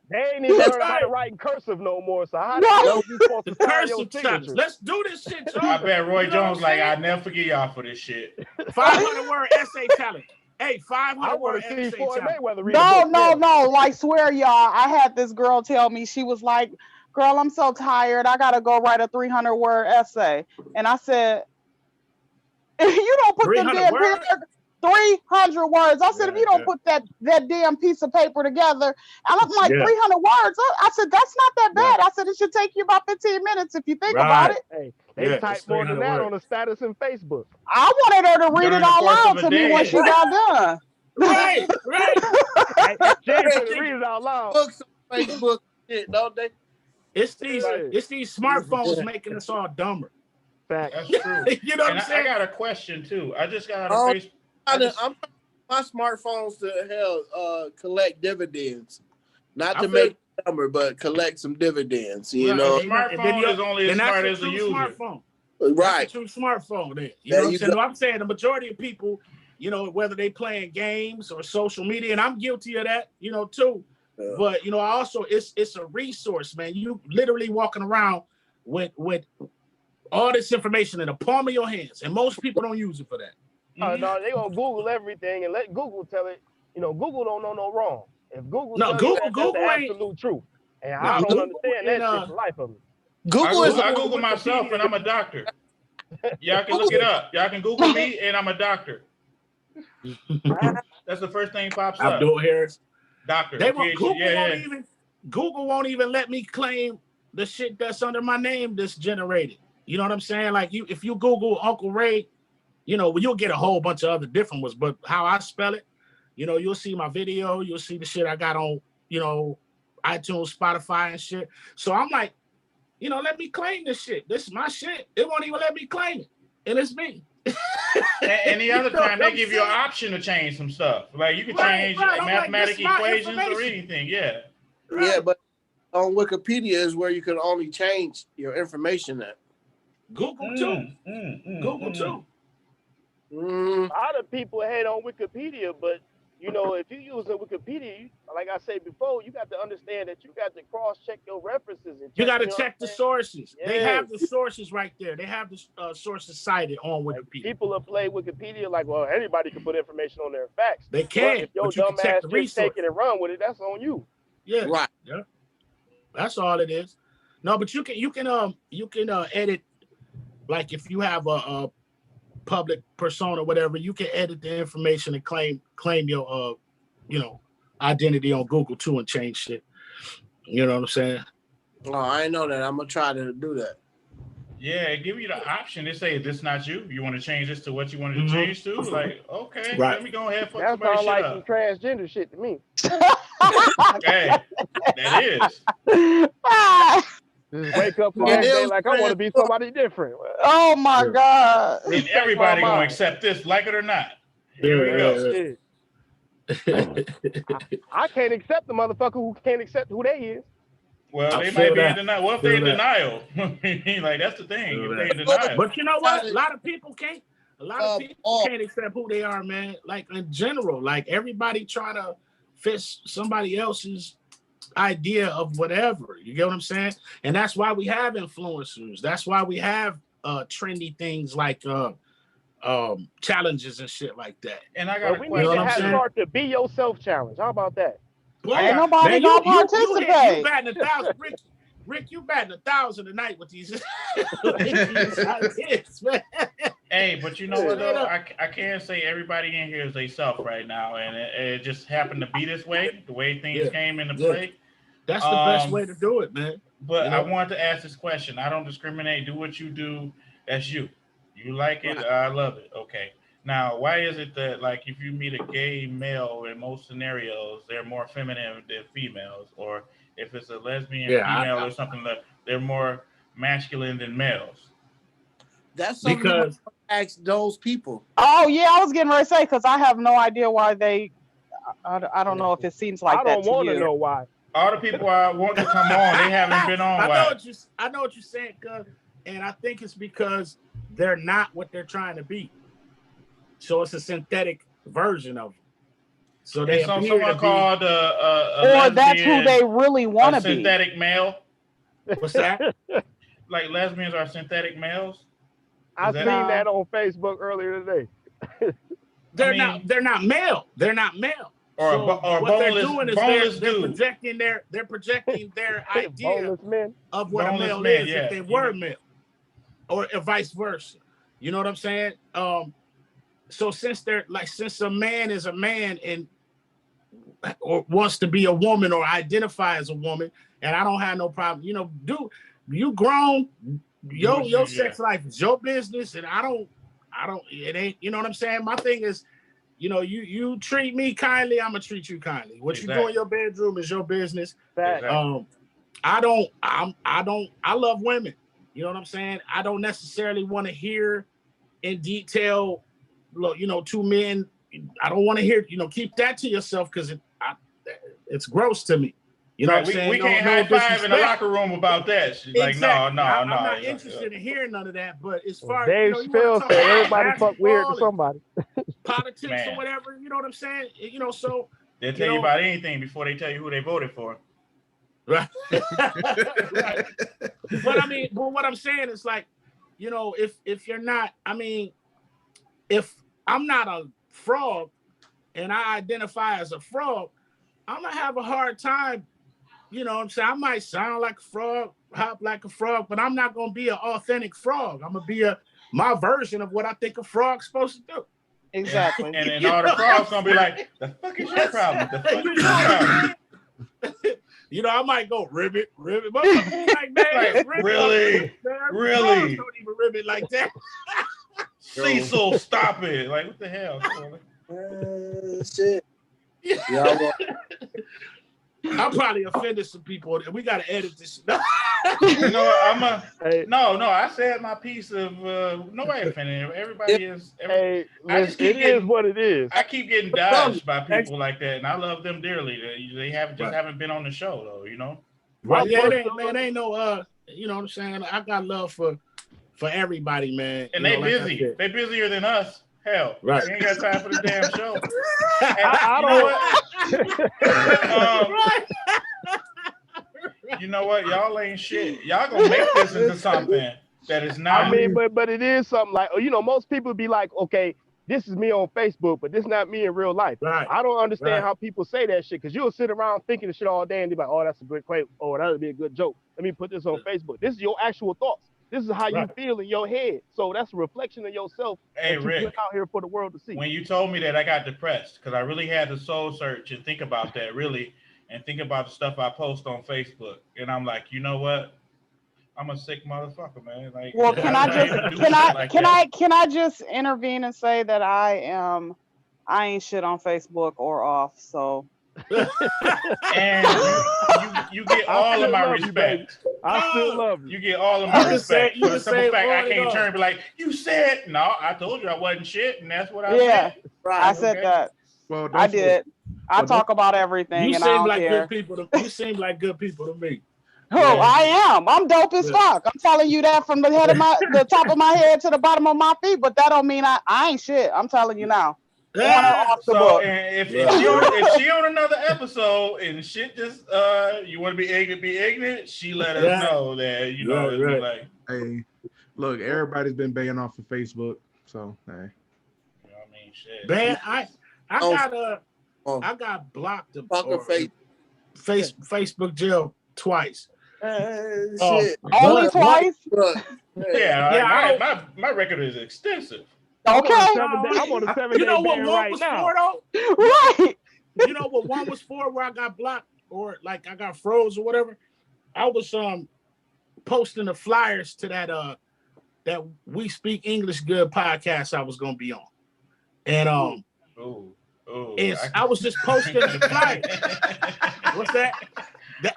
They ain't even learn how to write in cursive no more. So how do you know you supposed to sign your signature? Let's do this shit, y'all. I bet Roy Jones I'll never forgive y'all for this shit. 500-word essay challenge. Hey, 500-word essay challenge. No. Like, swear, y'all. I had this girl tell me, she was like, "Girl, I'm so tired. I gotta go write a 300-word essay," and I said, "You don't put them damn 300 words." I said, if you don't put that damn piece of paper together, and I'm like, 300 words. I said, that's not that bad. I said, it should take you about 15 minutes if you think about it. Hey, they type more than that on the status in Facebook. I wanted her to read it all out to me when she got done. Right. Jay finna read it out loud. Books on Facebook shit, don't they? It's these smartphones making us all dumber. Fact. That's true. You know what I'm I saying? got a question too. I just got Oh, a Facebook. I'm trying my smartphones to collect dividends, not to make it dumber, but collect some dividends. You know, The smartphone is only as smart as the user. Smartphone. Right? That's a true smartphone. Then you know what I'm saying? No, I'm saying the majority of people, you know, whether they playing games or social media, and I'm guilty of that, you know, too. Yeah. But you know, also it's a resource, man. You literally walking around with all this information in the palm of your hands, and most people don't use it for that. No, they gonna Google everything and let Google tell it. You know, Google don't know no wrong. If Google tells you that's the absolute truth, and I don't understand that shit for life of me. I Google myself, and I'm a doctor. Y'all can look it up. Y'all can Google me, and I'm a doctor. That's the first thing pops up. Abdul Harris, doctor. Google won't even let me claim the shit that's under my name that's generated. You know what I'm saying? Like if you Google Uncle Ray, you know, you'll get a whole bunch of other different ones, but how I spell it, you know, you'll see my video, you'll see the shit I got on, you know, iTunes, Spotify and shit. So I'm like, you know, let me claim this shit. This is my shit. It won't even let me claim it. And it's me. And the other time they give you an option to change some stuff. Like you can change mathematical equations or anything. Yeah. Yeah, but on Wikipedia is where you can only change your information at. Google too. Google too. A lot of people hate on Wikipedia, but you know, if you're using Wikipedia, like I said before, you got to understand that you got to cross-check your references. And you got to check the sources. Yes. They have the sources right there. They have the sources cited on Wikipedia. Like people will play Wikipedia like, well, anybody can put information on their facts. They can. But if your dumb ass just take it and run with it, that's on you. Yeah. Right. Yeah. That's all it is. No, but you can edit, like if you have a public persona, whatever, you can edit the information and claim your you know, identity on Google too and change shit. You know what I'm saying? Oh, I didn't know that. I'm gonna try to do that. Yeah, give you the option. They say this not you. You want to change this to what you wanted to change to? Like, okay, let me go ahead and fuck somebody shit like up. some transgender shit to me. Hey, that is. Just wake up the next day like I want to be somebody different. Oh my God. And everybody gonna accept this, like it or not. Here we go. I can't accept the motherfucker who can't accept who they is. Well, they might be in denial. What if they're in denial? Like that's the thing. If they in denial. But you know what? A lot of people can't. A lot of people can't accept who they are, man. Like in general, like everybody trying to fit somebody else's idea of whatever. You get what I'm saying? And that's why we have influencers. That's why we have trendy things like challenges and shit like that. And I got we need to start the Be Yourself challenge. How about that? Well, ain't nobody gonna participate. You batting 1,000, Rick. You batting 1,000 tonight with these ideas, man. Hey, but you know what though? I can't say everybody in here is they self right now, and it just happened to be this way. The way things came into play. That's the best way to do it, man. But I wanted to ask this question. I don't discriminate. Do what you do. That's you. You like it. I love it. Okay. Now, why is it that, like, if you meet a gay male in most scenarios, they're more feminine than females, or if it's a lesbian female or something, like they're more masculine than males? That's something because ask those people. Oh yeah, I was getting ready to say because I have no idea why they. I don't know if it seems like that. I don't want to know why. All the people I want to come on, they haven't been on. I know what you're saying, cuz, and I think it's because they're not what they're trying to be. So it's a synthetic version of them. So they someone called or that's who they really want to be. Synthetic male. What's that? Like lesbians are synthetic males. I seen that on Facebook earlier today. They're not male. They're not male. Or what boneless, they're projecting their idea of what a male is if they were male, or vice versa. You know what I'm saying? So since a man is a man and or wants to be a woman or identify as a woman, and I don't have no problem. You know, you grown, your sex life is your business, and I don't. It ain't. You know what I'm saying? My thing is, you know, you treat me kindly, I'm gonna treat you kindly. What you do in your bedroom is your business. Exactly. I love women. You know what I'm saying? I don't necessarily want to hear in detail, you know, two men. I don't want to hear, you know, keep that to yourself because it's gross to me. You know what I'm saying? We can't high five in the locker room about that. She's like, exactly. no. I'm not interested in hearing none of that. But as far Dave as, you Chappelle know, said, everybody fuck weird to somebody. Politics or whatever, you know what I'm saying? You know, so they'll tell you about anything before they tell you who they voted for. Right. Right. But I mean, what I'm saying is like, you know, if you're not, I mean, if I'm not a frog and I identify as a frog, I'm gonna have a hard time. You know what I'm saying? I might sound like a frog, hop like a frog, but I'm not gonna be an authentic frog. I'm gonna be my version of what I think a frog's supposed to do. Exactly. And then all the frogs gonna be like, the fuck is your problem? The fuck is your problem? You know, I might go ribbit. But like, man, like, really? Frogs don't even ribbit like that. Cecil, stop it. Like, what the hell? Shit. Yeah, I probably offended some people. We gotta edit this. You know what? No. I said my piece of nobody offended. Everybody is. It is what it is. I keep getting dodged by people like that, and I love them dearly. They haven't been on the show though. You know. Right? Yeah, it ain't no. You know what I'm saying? I got love for everybody, man. And they busy. They busier than us. Hell, right? They ain't got time for the damn show. You know what? Y'all ain't shit. Y'all gonna make this into something that is not. I mean, but it is something like, you know, most people be like, okay, this is me on Facebook, but this is not me in real life. Right. I don't understand how people say that shit, because you'll sit around thinking the shit all day and be like, oh, that's a good quote, or that would be a good joke. Let me put this on Facebook. This is your actual thoughts. This is how you feel in your head. So that's a reflection of yourself that you Rick, put out here for the world to see. When you told me that, I got depressed because I really had to soul search and think about that, really, and think about the stuff I post on Facebook. And I'm like, you know what? I'm a sick motherfucker, man. Like, well, can I just intervene and say that I ain't shit on Facebook or off, so. And you get all of my respect. I still love you. You get all of my respect. For the simple fact, I can't turn and be like, you said, no, I told you I wasn't shit, and that's what I said. Right. I said that. Well, I did. I talk about everything. You and seem I don't like care. good people. You seem like good people to me. Who I am. I'm dope as fuck. I'm telling you that from the top of my head to the bottom of my feet, but that don't mean I ain't shit. I'm telling you now. So if she on another episode and shit just you want to be ignorant, she let us know that, you know, like, hey, look, everybody's been banging off of Facebook, so hey. You know what I mean? Shit. Man, I got blocked Facebook jail twice. Shit. Only twice? My record is extensive. Okay. I'm on a 7-day you know what ban one right was now. for though? Right. You know what one was for where I got blocked or like I got froze or whatever? I was posting the flyers to that We Speak English Good podcast I was gonna be on. And I was just posting the flyers. What's that?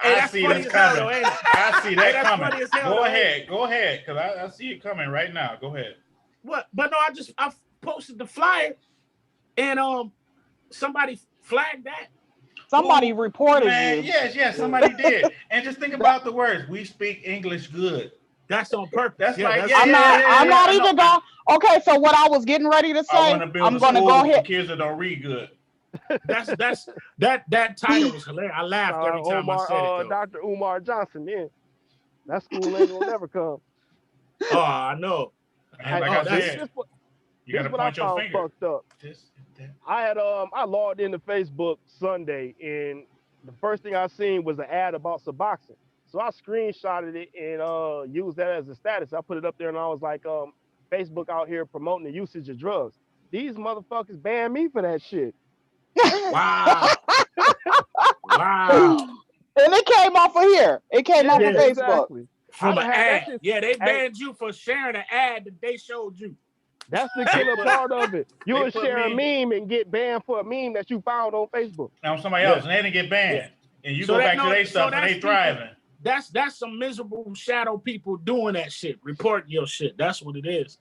I see this coming. I see that coming. Go ahead, because I see it coming right now. Go ahead. What? But no, I posted the flyer, and somebody flagged that. Somebody reported you. Yes, somebody did. And just think about the words. We speak English good. That's on purpose. That's I'm not even going. Okay, so what I was getting ready to say, I'm going to go ahead. Kids that don't read good. That title was hilarious. I laughed every time I said it. Dr. Umar Johnson, then that school ain't gonna never come. Oh, I know. Man, like I said, you gotta point your finger. Fucked up. I logged into Facebook Sunday, and the first thing I seen was an ad about Suboxone. So I screenshotted it and used that as a status. I put it up there, and I was like, Facebook out here promoting the usage of drugs. These motherfuckers banned me for that shit. Wow. Wow. And it came off of here. It came off of Facebook. Exactly. From an ad. Yeah, they banned you for sharing an ad that they showed you. That's the killer part of it. You'll They put share a me- meme and get banned for a meme that you found on Facebook. Now somebody else, and they didn't get banned. And you So go that- back to no, their so stuff and that's they thriving. That's some miserable shadow people doing that shit, reporting your shit. That's what it is.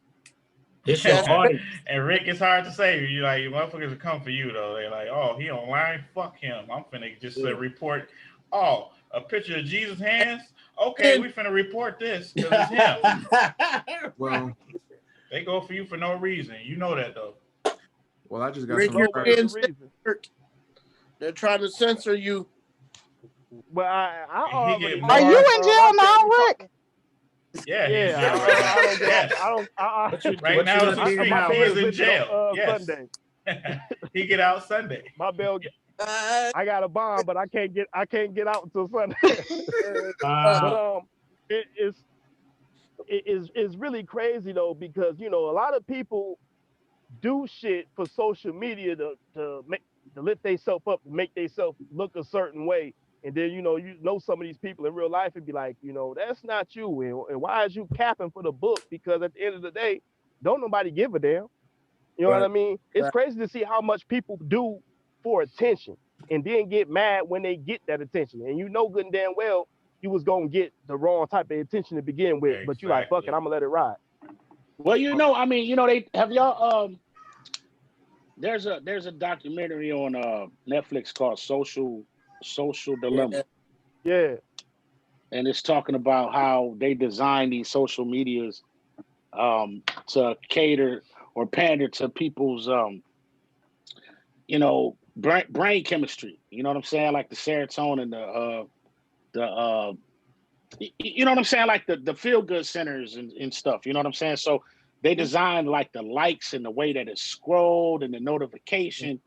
It's your audience. And Rick, it's hard to say. You like, motherfuckers will come for you though. They're like, oh, he online, fuck him. I'm finna just report. Oh, a picture of Jesus' hands. Okay, we finna report this because it's him. Well, They go for you for no reason. You know that though. well, I just got Rick, some. you're What is being the reason? censored. They're trying to censor you. But I He already. get Are you in jail now, Rick? Yeah, he's Yeah, in jail right now. I don't Yes. get. I don't. Right now, as we speak, my he bail is in lifted jail. on, Yes. Sunday. He get out Sunday. My bail. I got a bond, but I can't get out until Sunday. Wow. But it's really crazy though, because a lot of people do shit for social media to lift themselves up, to make themselves look a certain way. And then some of these people in real life would be like, that's not you, and why is you capping for the book? Because at the end of the day, don't nobody give a damn. You know what I mean? It's crazy to see how much people do for attention and then get mad when they get that attention. And you know good and damn well you was gonna get the wrong type of attention to begin with, but you like, fuck it, I'm gonna let it ride. Well, they have y'all there's a documentary on Netflix called Social Dilemma. Yeah. And it's talking about how they design these social medias to cater or pander to people's brain chemistry. You know what I'm saying? Like the serotonin, the you know what I'm saying? Like the feel good centers and stuff. You know what I'm saying? So they design like the likes and the way that it's scrolled and the notification.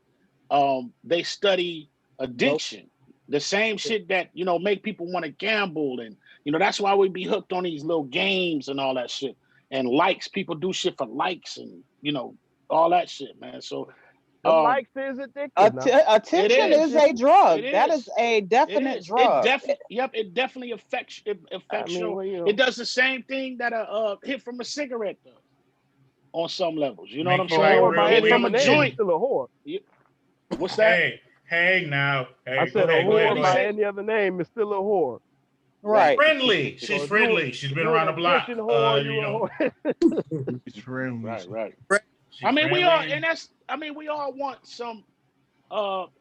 They study addiction. The same shit that, make people want to gamble. And, that's why we be hooked on these little games and all that shit. And likes, people do shit for likes and, all that shit, man. So likes is addictive. Attention is a drug. That is a definite drug. It definitely affects it does the same thing that a hit from a cigarette does on some levels. You know what I'm saying? Hit from a joint. Still a whore. What's that? Hey now. Hey, I said a whore by any other name is still a whore. Right. Friendly. She's friendly. She's been around the block. She's friendly. Right. I mean, we all want some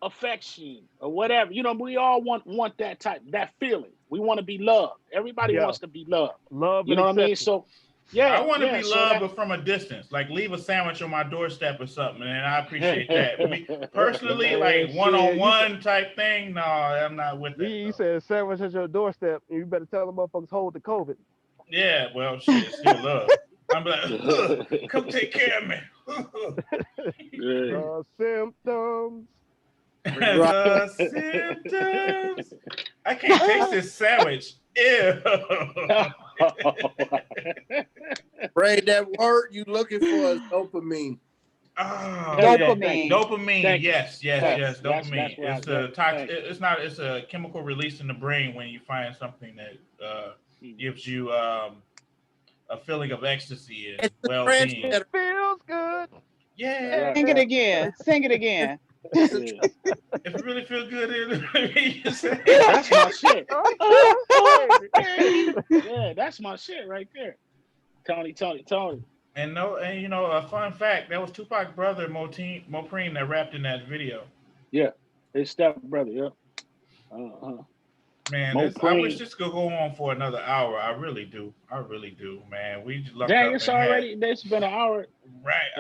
affection or whatever. We all want that feeling. We want to be loved. Everybody wants to be loved. Love. You know what I mean? So I want to be loved, but from a distance. Like leave a sandwich on my doorstep or something, and I appreciate that. Me, personally, like one-on-one type thing. No, I'm not with that. You said sandwich at your doorstep, and you better tell the motherfuckers hold the COVID. Yeah, well, shit, still love. I'm like, come take care of me. The symptoms. The symptoms. I can't taste this sandwich. Ew. Ray, that word you looking for is dopamine. Oh, Dopamine. Dopamine. Yes. Dopamine. That's It's a toxic. It's not. It's a chemical release in the brain when you find something that gives you a feeling of ecstasy and well-being. It feels good. Yeah. Sing it again. Sing it again. If it really feels good, that's my shit. Yeah, that's my shit right there. Tony. And a fun fact, that was Tupac's brother Mopreme that rapped in that video. Yeah, his stepbrother. Yeah. Man, I wish this could go on for another hour. I really do, man. We just lucked up. It's been an hour. Right.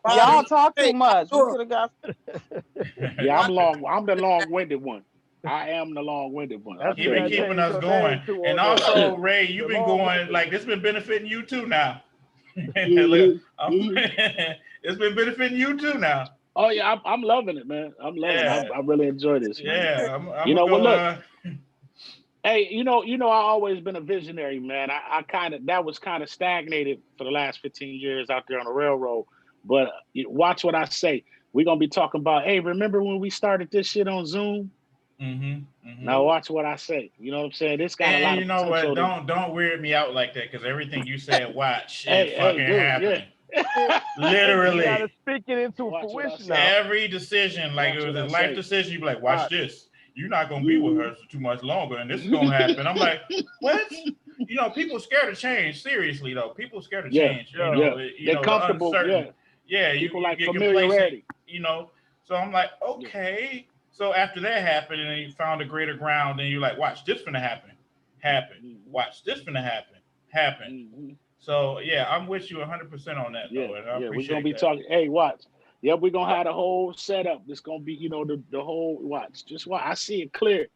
Y'all talk too much. We could have got. Yeah, I'm the long-winded one. I am the long-winded one. You've been keeping us going, and also Ray, you've been going like this. Been benefiting you too now. Look, it's been benefiting you too now. Oh yeah, I'm loving it, man. I'm loving it. I really enjoy this. Man. Yeah, look. Hey, I always been a visionary, man. That was kind of stagnated for the last 15 years out there on the railroad. But watch what I say. We're gonna be talking about. Hey, remember when we started this shit on Zoom? Now watch what I say. You know what I'm saying? This got a lot of what? Don't weird me out like that because everything you said, watch, it fucking happened. Literally. You gotta speak it into fruition now. Every decision, like it was a life decision, you be like, watch this. You're not gonna be with her for too much longer, and this is gonna happen. I'm like, what? You know, people scared of change. Seriously though, people scared of change. You know, they're comfortable. Yeah, people you like get familiarity. You know, so I'm like, okay. So after that happened, and then you found a greater ground, and you're like, watch this finna happen. Watch this finna happen. So yeah, I'm with you 100% on that. Though, and I appreciate we're gonna be that. talking. Hey, watch. Yep, we're gonna have the whole setup. It's gonna be, you know, the whole watch. Just watch. I see it clear.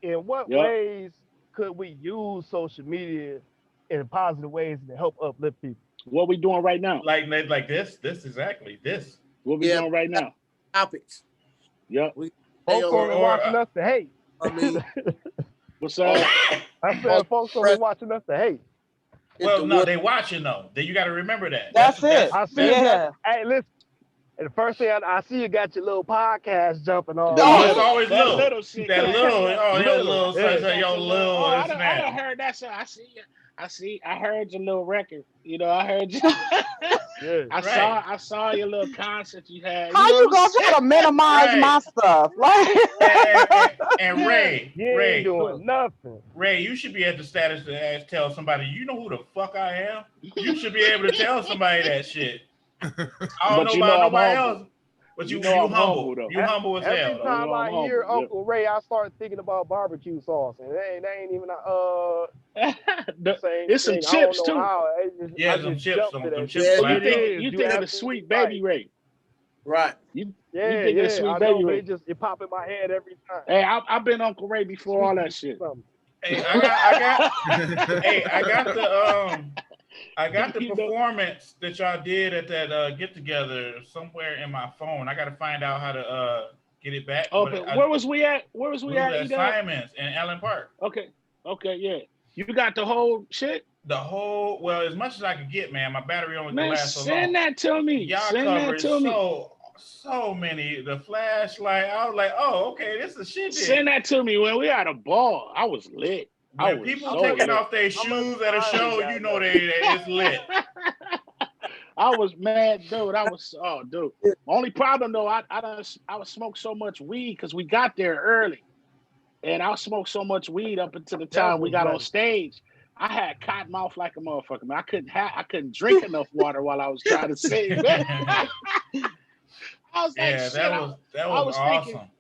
In what ways could we use social media in positive ways to help uplift people? What we doing right now? Like this exactly this. What we doing right now? Topics. Yep. Folks only watching us to hate. I mean, what's up? I said folks only watching us to hate. Well, no, they watching though. Then you got to remember that. That's it. I see that. Hey, listen. And the first thing I see, you got your little podcast jumping on. Oh, it's always that little. Little shit. That little. Oh, your little. I done heard that song. I heard your little record. You know, I heard you. I saw your little concert you had. How you gonna try to minimize my stuff? Like, and Ray, ain't doing nothing. Ray, you should be at the status to tell somebody, you know who the fuck I am? You should be able to tell somebody that shit. I don't know about nobody else, but you humble. You humble as hell. Every time I hear Uncle Ray, I start thinking about barbecue sauce, and they ain't even it's some chips too. Some chips. Some chips. You think of the Sweet Baby Ray, right? You think of the Sweet Baby Ray? It pop in my head every time. Hey, I've been Uncle Ray before all that shit. Hey, I got the performance that y'all did at that get together somewhere in my phone. I got to find out how to get it back. Oh, but where was we at? Where was we at? Simon's in Allen Park. Okay, yeah. You got the whole shit? Well, as much as I can get, man. My battery only can last so long. Send that to me. Y'all covered so many. The flashlight. I was like, oh, okay, this is shit. Send that to me. When we had a ball, I was lit. When people taking off their shoes at a show, you know it's lit. I was mad, dude. Dude. Only problem though, I smoked so much weed because we got there early, and I smoked so much weed up until the time we got on stage. I had cotton mouth like a motherfucker, man. I couldn't drink enough water while I was trying to sing. I was like, that was awesome. Thinking,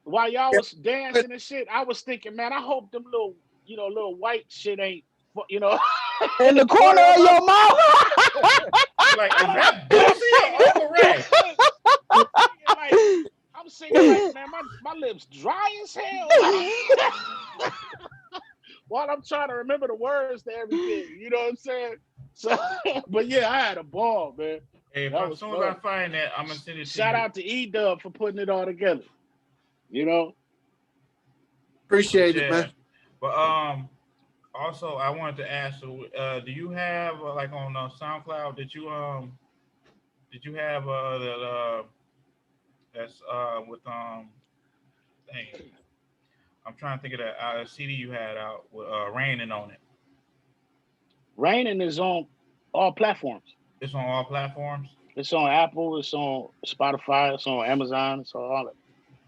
while y'all was dancing and shit, I was thinking, man, I hope them little white shit ain't, in the corner of your mouth. Like, is that Boosie or Uncle Ray? I'm singing like, man, my lips dry as hell. While I'm trying to remember the words to everything, you know what I'm saying? So, but yeah, I had a ball, man. Hey, as soon as I find that, I'm gonna send it to Shout out to E-Dub for putting it all together. You know, appreciate it, man. But also I wanted to ask, do you have like on SoundCloud? Did you have that's with dang, I'm trying to think of that CD you had out with Raining on it. Raining is on all platforms. It's on all platforms. It's on Apple. It's on Spotify. It's on Amazon. It's on all of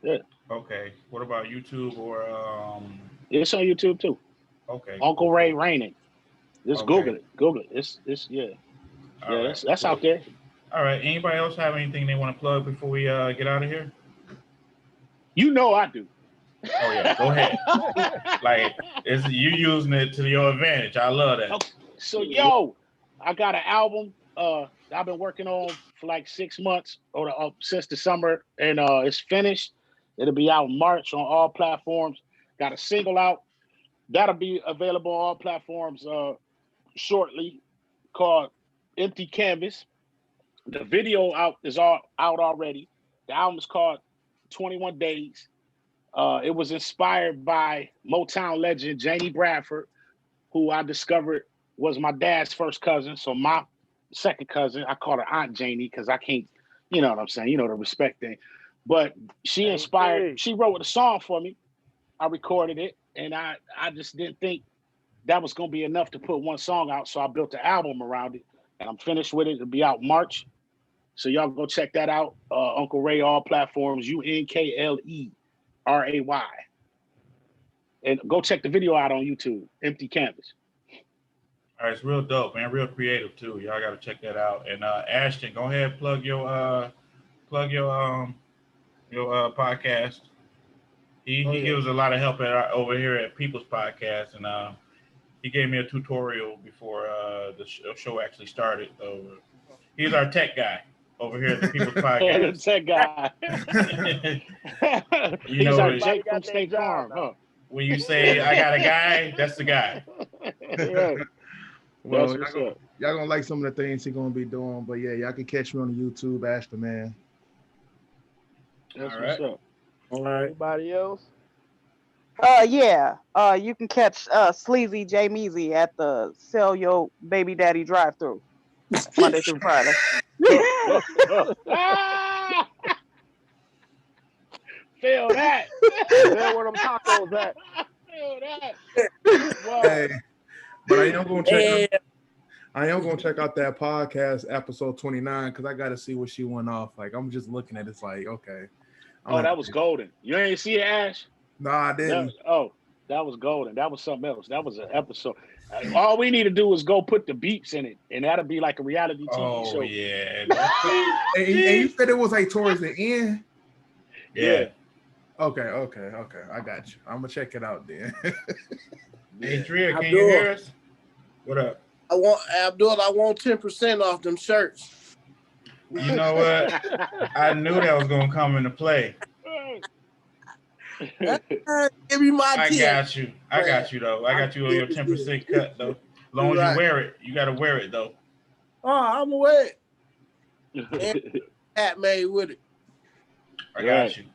it. Yeah. Okay. What about YouTube or? It's on YouTube too. Okay. Uncle Ray Raining. Just Google it. Google it. It's yeah. All yeah, right. That's out there. All right. Anybody else have anything they want to plug before we get out of here? You know I do. Oh yeah, go ahead. Like you using it to your advantage. I love that. Okay. So I got an album. I've been working on for like 6 months or since the summer, and it's finished. It'll be out in March on all platforms. Got a single out that'll be available on all platforms shortly, called Empty Canvas. The video is out already. The album is called 21 Days. It was inspired by Motown legend Janie Bradford, who I discovered was my dad's first cousin. So my second cousin, I call her Aunt Janie because I can't, you know what I'm saying? You know, the respect thing. But she inspired, she wrote a song for me. I recorded it, and I just didn't think that was going to be enough to put one song out. So I built an album around it. and I'm finished with it. It'll be out March. So y'all go check that out. Uncle Ray, all platforms, UNKLERAY. And go check the video out on YouTube, Empty Canvas. All right, it's real dope, man. Real creative too. Y'all got to check that out. And Ashton, go ahead, plug your podcast. He gives a lot of help over here at People's Podcast, and he gave me a tutorial before the show actually started. So he's our tech guy over here at the People's Podcast. The tech guy. He's our Jake from State Farm. Huh? When you say I got a guy, that's the guy. Well, y'all gonna like some of the things he's gonna be doing, but yeah, y'all can catch me on the YouTube, Ashton, man. That's all right. What's up. All right. Anybody else? You can catch Sleazy J Meezy at the Sell Your Baby Daddy drive-thru Monday through Friday. Feel that. There where them tacos at. Feel that. Wow. Hey, but I am gonna check out that podcast episode 29 because I gotta see what she went off. Like I'm just looking at it, it's like, okay. That was golden. You ain't see it, Ash? No, I didn't. That was golden. That was something else. That was an episode. All we need to do is go put the beeps in it, and that'll be like a reality TV show. Oh yeah. and you said it was like towards the end. Yeah. Okay. I got you. I'm gonna check it out then. Adria, can you hear us? What up? I want 10% off them shirts. You know what? I knew that was gonna come into play. Give me my I got you though. I got you on your 10% cut though. As long as you wear it, you gotta wear it though. Oh, I'm gonna wear it. Hat made with it. I got you.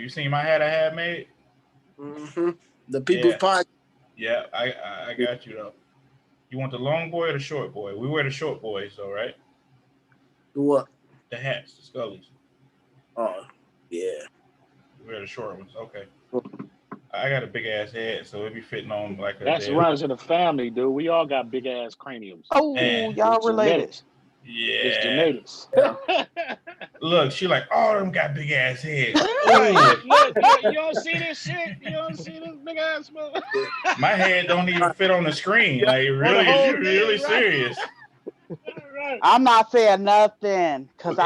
You seen my hat I had made? Mm-hmm. The People's Podcast. Yeah, I got you though. You want the long boy or the short boy? We wear the short boys though, right? The what? The hats, the scullies. Oh, yeah. We wear the short ones. Okay. I got a big ass head, so it be fitting on like a. That's runs in the family, dude. We all got big ass craniums. Oh, y'all related. Yeah. It's genetics. Look, she like, all of them got big ass heads. Look, you don't see this shit? You don't see this big ass mother? My head don't even fit on the screen. Like, really serious. I'm not saying nothing because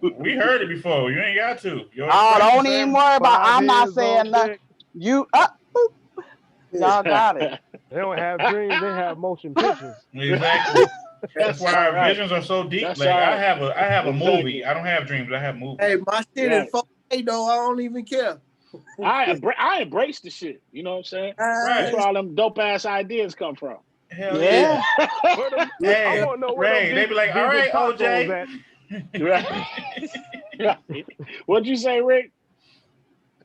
we heard it before. You ain't got to. Don't even worry about. I'm not saying nothing. You y'all got it. They don't have dreams. They have motion pictures. Exactly. That's why our visions are so deep. Like I have a movie. I don't have dreams. I have movies. Hey, my shit is 4K though. I don't even care. I embrace the shit. You know what I'm saying? That's where all them dope ass ideas come from. Hell yeah. Hey, Ray, they be like, all right, OJ. What'd you say, Rick?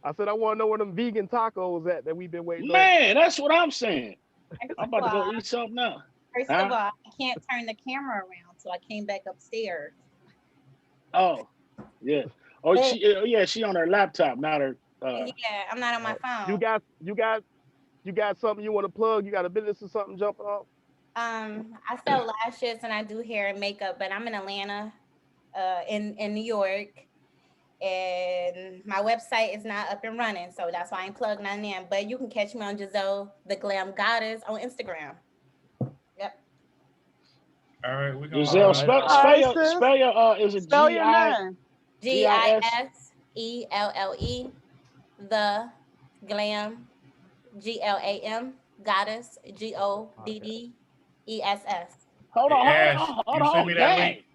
I said I want to know where them vegan tacos at that we've been waiting on. That's what I'm saying. I'm about to go eat something now. First of all, I can't turn the camera around, so I came back upstairs. Oh, yeah. She on her laptop, not her. Yeah, I'm not on my phone. You got something you want to plug? You got a business or something jumping off? I sell lashes and I do hair and makeup, but I'm in Atlanta, in New York, and my website is not up and running, so that's why I ain't plugging nothing in. But you can catch me on Giselle the Glam Goddess on Instagram. Yep. All right, we're gonna Giselle, spell your is it Giselle the Glam GLAM Goddess GODDESS. Hold on. Send me that link.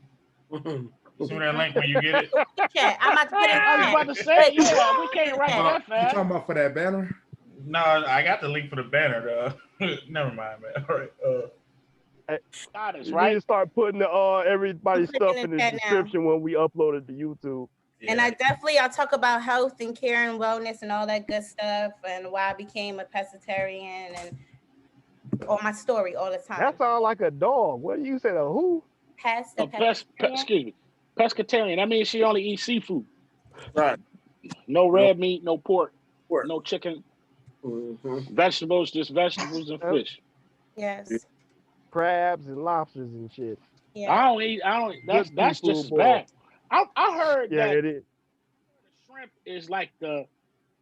Send me that link when you get it. Yeah, I'm about to put it. I was about to say, we can't write that fast. You talking about for that banner? No, I got the link for the banner though. Never mind, man. All right. Goddess, right? We need to start putting everybody's stuff in the description when we upload it to YouTube. Yeah. And I'll talk about health and care and wellness and all that good stuff and why I became a pescatarian and all my story all the time. That sounds like a dog. What do you say? A who? Excuse me. Pescatarian. That means she only eats seafood. Right. No red meat, no pork, no chicken. Mm-hmm. Vegetables, just vegetables and fish. Yes. crabs and lobsters and shit. Yeah. I don't eat. That's Good just seafood, as boy. bad. I heard Yeah, that it is. shrimp is like the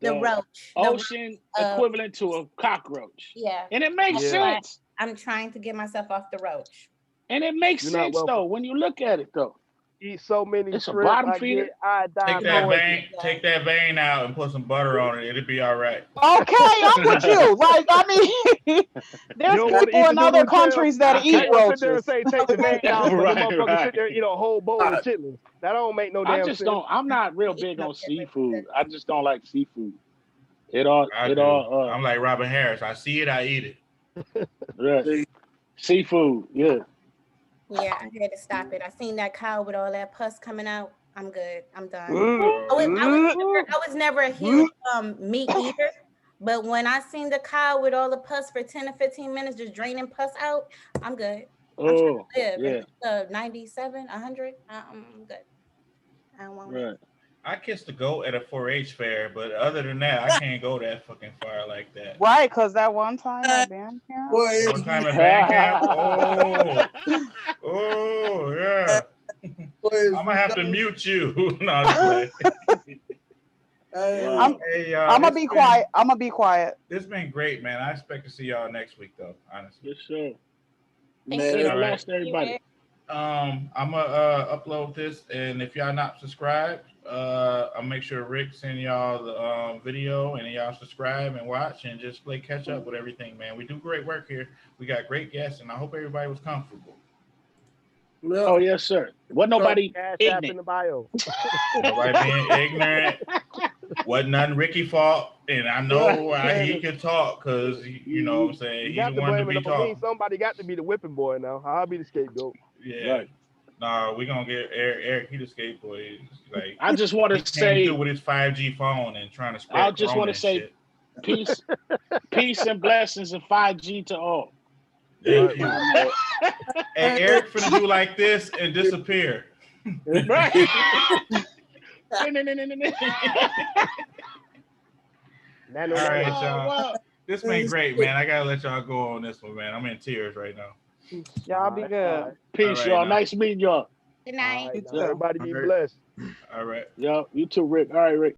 roach. ocean equivalent to a cockroach. Yeah. And it makes Yeah. sense. I'm trying to get myself off the roach. And it makes You're not sense welcome. though when you look at it though. Eat so many It's a shrimp, bottom I feeder. get iodine Take that poisoning. vein, take that vein out and put some butter on it. It'll be all right. Okay, I'm with you. Like, I mean, there's You don't wanna people eat in the other noodle shell? countries that I eat I ain't gonna sit there and roaches. say take the vein out, but Right, the motherfucker right. sit there and eat a whole bowl of chitlins. That don't make no I damn just sense. don't. I'm not real big on seafood. I just don't like seafood. It all. I It do. all. I'm like Robin Harris. I see it, I eat it. Right. Seafood. Yeah. Yeah, I had to stop it. I seen that cow with all that pus coming out. I'm good. I'm done. Mm. I was never a huge meat eater, but when I seen the cow with all the pus for 10 to 15 minutes just draining pus out, I'm good. Oh. Live. Yeah. It's 97, 100. I'm good. I don't want it. Right. I kissed a goat at a 4-H fair, but other than that, I can't go that fucking far like that. Right, because that one time at band camp. Boy, One time at band camp, oh yeah. I'm gonna have to mute you. No, just play. Wow. Hey, I'm gonna it's be been- quiet. I'm gonna be quiet. This been great, man. I expect to see y'all next week, though. Honestly. For sure. man, Say the All right. last to everybody. I'm gonna upload this, and if y'all not subscribed, I'll make sure Rick send y'all the video, and y'all subscribe and watch, and just play catch up with everything, man. We do great work here. We got great guests, and I hope everybody was comfortable. Oh yes, sir. Wasn't nobody Cash app in ignorant. the bio. Nobody being ignorant. Wasn't nothing Ricky fault, and I know why he can talk because you know what I'm saying You he's got the to one to blame be it on me. talking. Somebody got to be the whipping boy now. I'll be the scapegoat. Yeah. Right. Nah, we gonna get Eric. He the skateboard. Like I just want he to came say through with his 5G phone and trying to spread. I just corona wanna and say- shit. peace and blessings and 5G to all. Thank you. Right. Hey, Eric finna do like this and disappear. Right. All right, y'all. This been great, man. I gotta let y'all go on this one, man. I'm in tears right now. Y'all be good. Peace, All right, y'all. now. Nice meeting y'all. Good night. All right, You too. everybody be All right. blessed. All right. Yo, you too, Rick. All right, Rick.